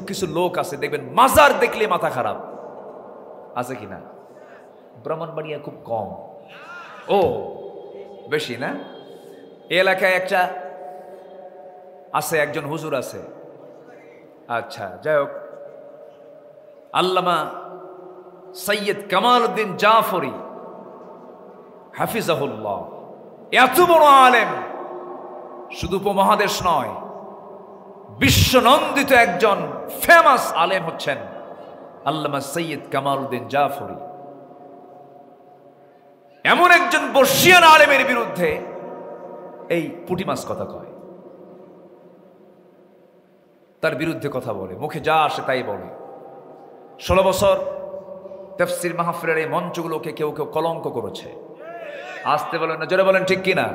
কিছু লোক আছে দেখবেন মাজার দেখলে মাথা খারাপ, আছে কিনা? ব্রাহ্মণবাড়িয়া খুব কম, ও বেশি না? এই এলাকায় একটা আছে, একজন হুজুর আছে, আচ্ছা যাই হোক, আল্লামা সৈয়দ কামাল উদ্দিন জাফরি হাফিজাহুল্লাহ, এত বড় আলেম, শুধু উপমহাদেশ নয়, বিশ্বনন্দিত একজন ফেমাস আলেম হচ্ছেন আল্লামা সৈয়দ কামাল উদ্দিন জাফরি। এমন একজন বর্ষিয়ান আলেমের বিরুদ্ধে এই পুঁটি মাছ কথা কয়, তার বিরুদ্ধে কথা বলে, মুখে যা আসে তাই বলে। 16 বছর তাফসীর মাহফিলের এই মঞ্চগুলোকে কেউ কেউ কলঙ্ক করেছে। আসতে বলেন না, জোরে বলেন ঠিক কিনা?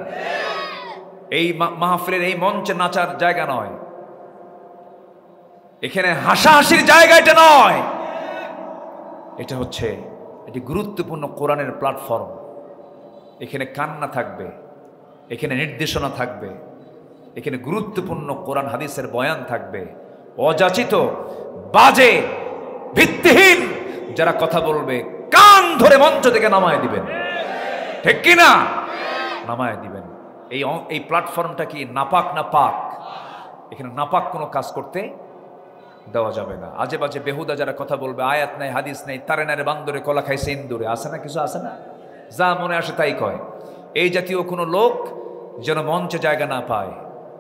এই মাহফিলের এই মঞ্চে নাচার জায়গা নয়, এখানে হাসাহাসির জায়গা এটা নয়, এটা হচ্ছে এটি গুরুত্বপূর্ণ কোরআনের প্ল্যাটফর্ম। এখানে কান্না থাকবে, এখানে নির্দেশনা থাকবে, এখানে গুরুত্বপূর্ণ কোরআন হাদিসের বয়ান থাকবে। অযাচিত, বাজে, ভিত্তিহীন যারা কথা বলবে কান ধরে মঞ্চ থেকে নামায় দিবেন, ঠিক কিনা? নামায় দিবেন। এই প্ল্যাটফর্মটা কি নাপাক? না পাক? এখানে নাপাক কোনো কাজ করতে দেওয়া যাবে না। আজে বাজে বেহুদা যারা কথা বলবে, আয়াত নাই, হাদিস নাই, তারে নারে বান্দরে কলা খাইছে ইন্দুরে, আসে না? কিছু আছে না, যা মনে আসে তাই কয়। এই জাতীয় কোনো লোক যেন মঞ্চে জায়গা না পায়।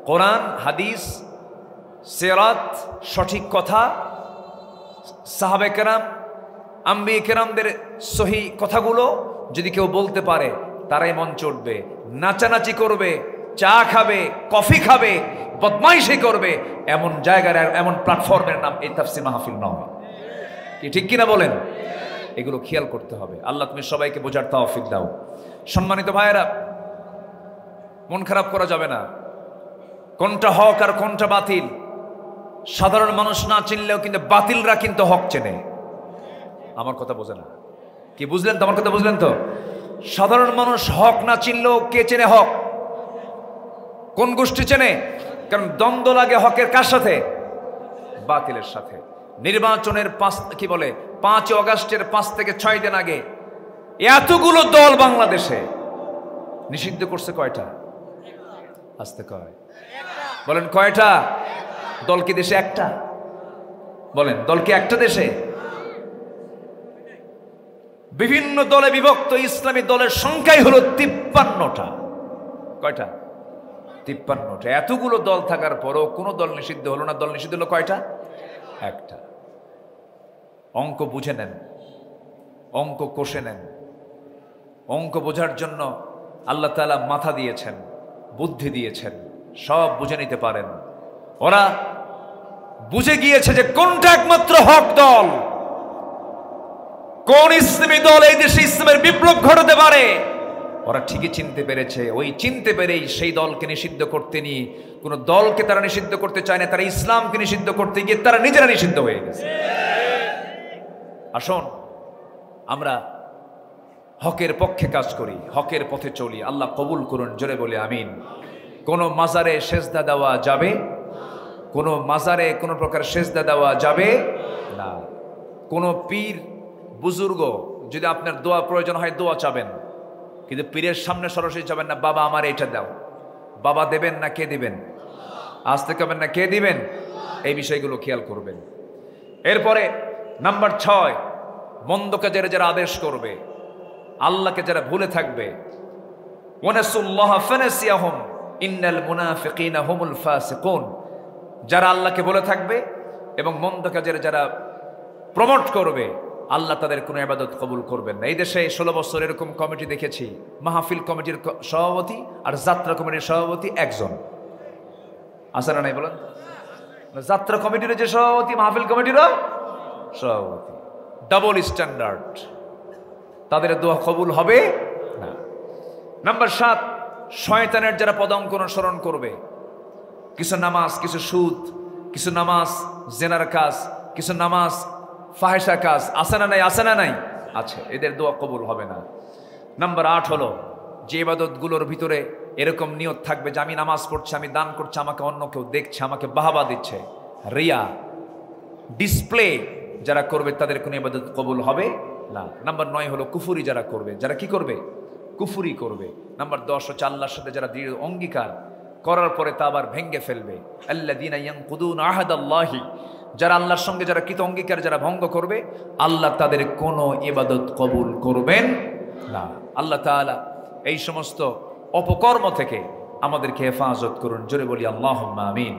কোরআন, হাদিস, সিরাত, সঠিক কথা, সাহাবে কেরাম, আম্বিয়ে কেরামদের সহি কথাগুলো যদি কেউ বলতে পারে, তারাই মঞ্চ উঠবে। নাচানাচি করবে, চা খাবে, কফি খাবে, বদমাইশি করবে, এমন জায়গার, এমন প্ল্যাটফর্মের নাম এই তাফসীর মাহফিল নয়। কি ঠিক কিনা বলেন? এগুলো খেয়াল করতে হবে। আল্লাহ তুমি সবাইকে বোঝার তৌফিক দাও। সম্মানিত ভাইয়েরা, মন খারাপ করা যাবে না। কোনটা হক আর কোনটা বাতিল সাধারণ মানুষ না চিনলেও কিন্তু বাতিলরা কিন্তু হক চেনে। আমার কথা বোঝে না? কি বুঝলেন তো? আমার কথা বুঝলেন তো? সাধারণ মানুষ হক না চিনলেও কে চেনে হক? কোন গোষ্ঠী চেনে? কারণ দ্বন্দ্ব লাগে হকের কার সাথে? বাতিলের সাথে। নির্বাচনের 5 অগাস্টের 5 থেকে 6 দিন আগে এতগুলো দল বাংলাদেশে নিষিদ্ধ করছে কয়টা? আস্তে কয় বলেন, কয়টা দল কি দেশে? একটা। বলেন, দল কি একটা দেশে? বিভিন্ন দলে বিভক্ত ইসলামী দলের সংখ্যাই হলো 53টা। কয়টা? 53টা। এতগুলো দল থাকার পরও কোনো দল নিষিদ্ধ হলো না। দল নিষিদ্ধ হলো কয়টা? একটা। অঙ্ক বুঝে নেন, অঙ্ক কষে নেন। অঙ্ক বোঝার জন্য আল্লাহ তাআলা মাথা দিয়েছেন, বুদ্ধি দিয়েছেন, সব বুঝে নিতে পারেন। ওরা বুঝে গিয়েছে যে কোনটা একমাত্র হক দল, কোন ইসলামী দল এই দেশে ইসলামের বিপ্লব ঘটাতে পারে। ওরা ঠিকই চিনতে পেরেছে। ওই চিনতে পেরেই সেই দলকে নিষিদ্ধ করতে নিয়ে কোন দলকে তারা নিষিদ্ধ করতে চায় না, তারা ইসলামকে নিষিদ্ধ করতে গিয়ে তারা নিজেরা নিষিদ্ধ হয়ে গেছে। আসুন আমরা হকের পক্ষে কাজ করি, হকের পথে চলি। আল্লাহ কবুল করুন, জোরে বলে আমিন। কোন মাজারে সেজদা দেওয়া যাবে? কোন মাজারে কোন প্রকার সেজদা দেওয়া যাবে না। কোন পীর বুজুর্গ যদি আপনার দোয়া প্রয়োজন হয় দোয়া চাবেন, কিন্তু পীরের সামনে সরাসরি চাবেন না, বাবা আমার এটা দাও। বাবা দেবেন না কে দিবেন? আসতে কবেন না কে দিবেন? এই বিষয়গুলো খেয়াল করবেন। এরপরে নাম্বার 6, মন্দ কাজের যারা আদেশ করবে, আল্লাহকে যারা ভুলে থাকবে, ওয়ানাসুল্লাহ ফানাসিয়াহুম ইন্নাল মুনাফিকিনা হুমুল ফাসিকুন। যারা আল্লাহকে বলে থাকবে এবং মন্দ কাজের যারা প্রমোট করবে, আল্লাহ তাদের কোনো ইবাদত কবুল করবেন না। এই দেশে 16 বছর এরকম কমিটি দেখেছি, মাহফিল কমিটির সভাপতি আর যাত্রা কমিটির সভাপতি একজন। আছে না নাই বলেন? যাত্রা কমিটির যে সভাপতি, মাহফিল কমিটিরও সভাপতি। ডাবল স্ট্যান্ডার্ড, তাদের দোয়া কবুল হবে না। নাম্বার 7, শয়তানের যারা পদাঙ্ক অনুসরণ করবে, কিছু নামাজ, কিছু সুদ, কিছু নামাজ জেনার কাজ, কিছু নামাজ ফাহেসা কাজ, আছে না নাই? আছে না নাই? আছে। এদের দোয়া কবুল হবে না। নাম্বার 8 হলো যে ইবাদতগুলোর ভিতরে এরকম নিয়ত থাকবে যে আমি নামাজ পড়ছি, আমি দান করছি, আমাকে অন্য কেউ দেখছে, আমাকে বাহাবা দিচ্ছে। রিয়া, ডিসপ্লে যারা করবে তাদের কোনো ইবাদত কবুল হবে না। নাম্বার 9 হলো কুফরি যারা করবে, যারা কি করবে? কুফরি করবে। নাম্বার 10 হচ্ছে আল্লাহর সাথে যারা দৃঢ় অঙ্গীকার করার পরে তা আবার ভেঙ্গে ফেলবে। আল্লাযীনা ইয়ানকুদুনা আহাদাল্লাহি, যারা আল্লাহর সঙ্গে যারা কৃত অঙ্গীকার যারা ভঙ্গ করবে, আল্লাহ তাদের কোনো ইবাদত কবুল করবেন না। আল্লাহ তাআলা এই সমস্ত অপকর্ম থেকে আমাদেরকে হেফাজত করুন, জোরে বলি আল্লাহুম্মা আমিন।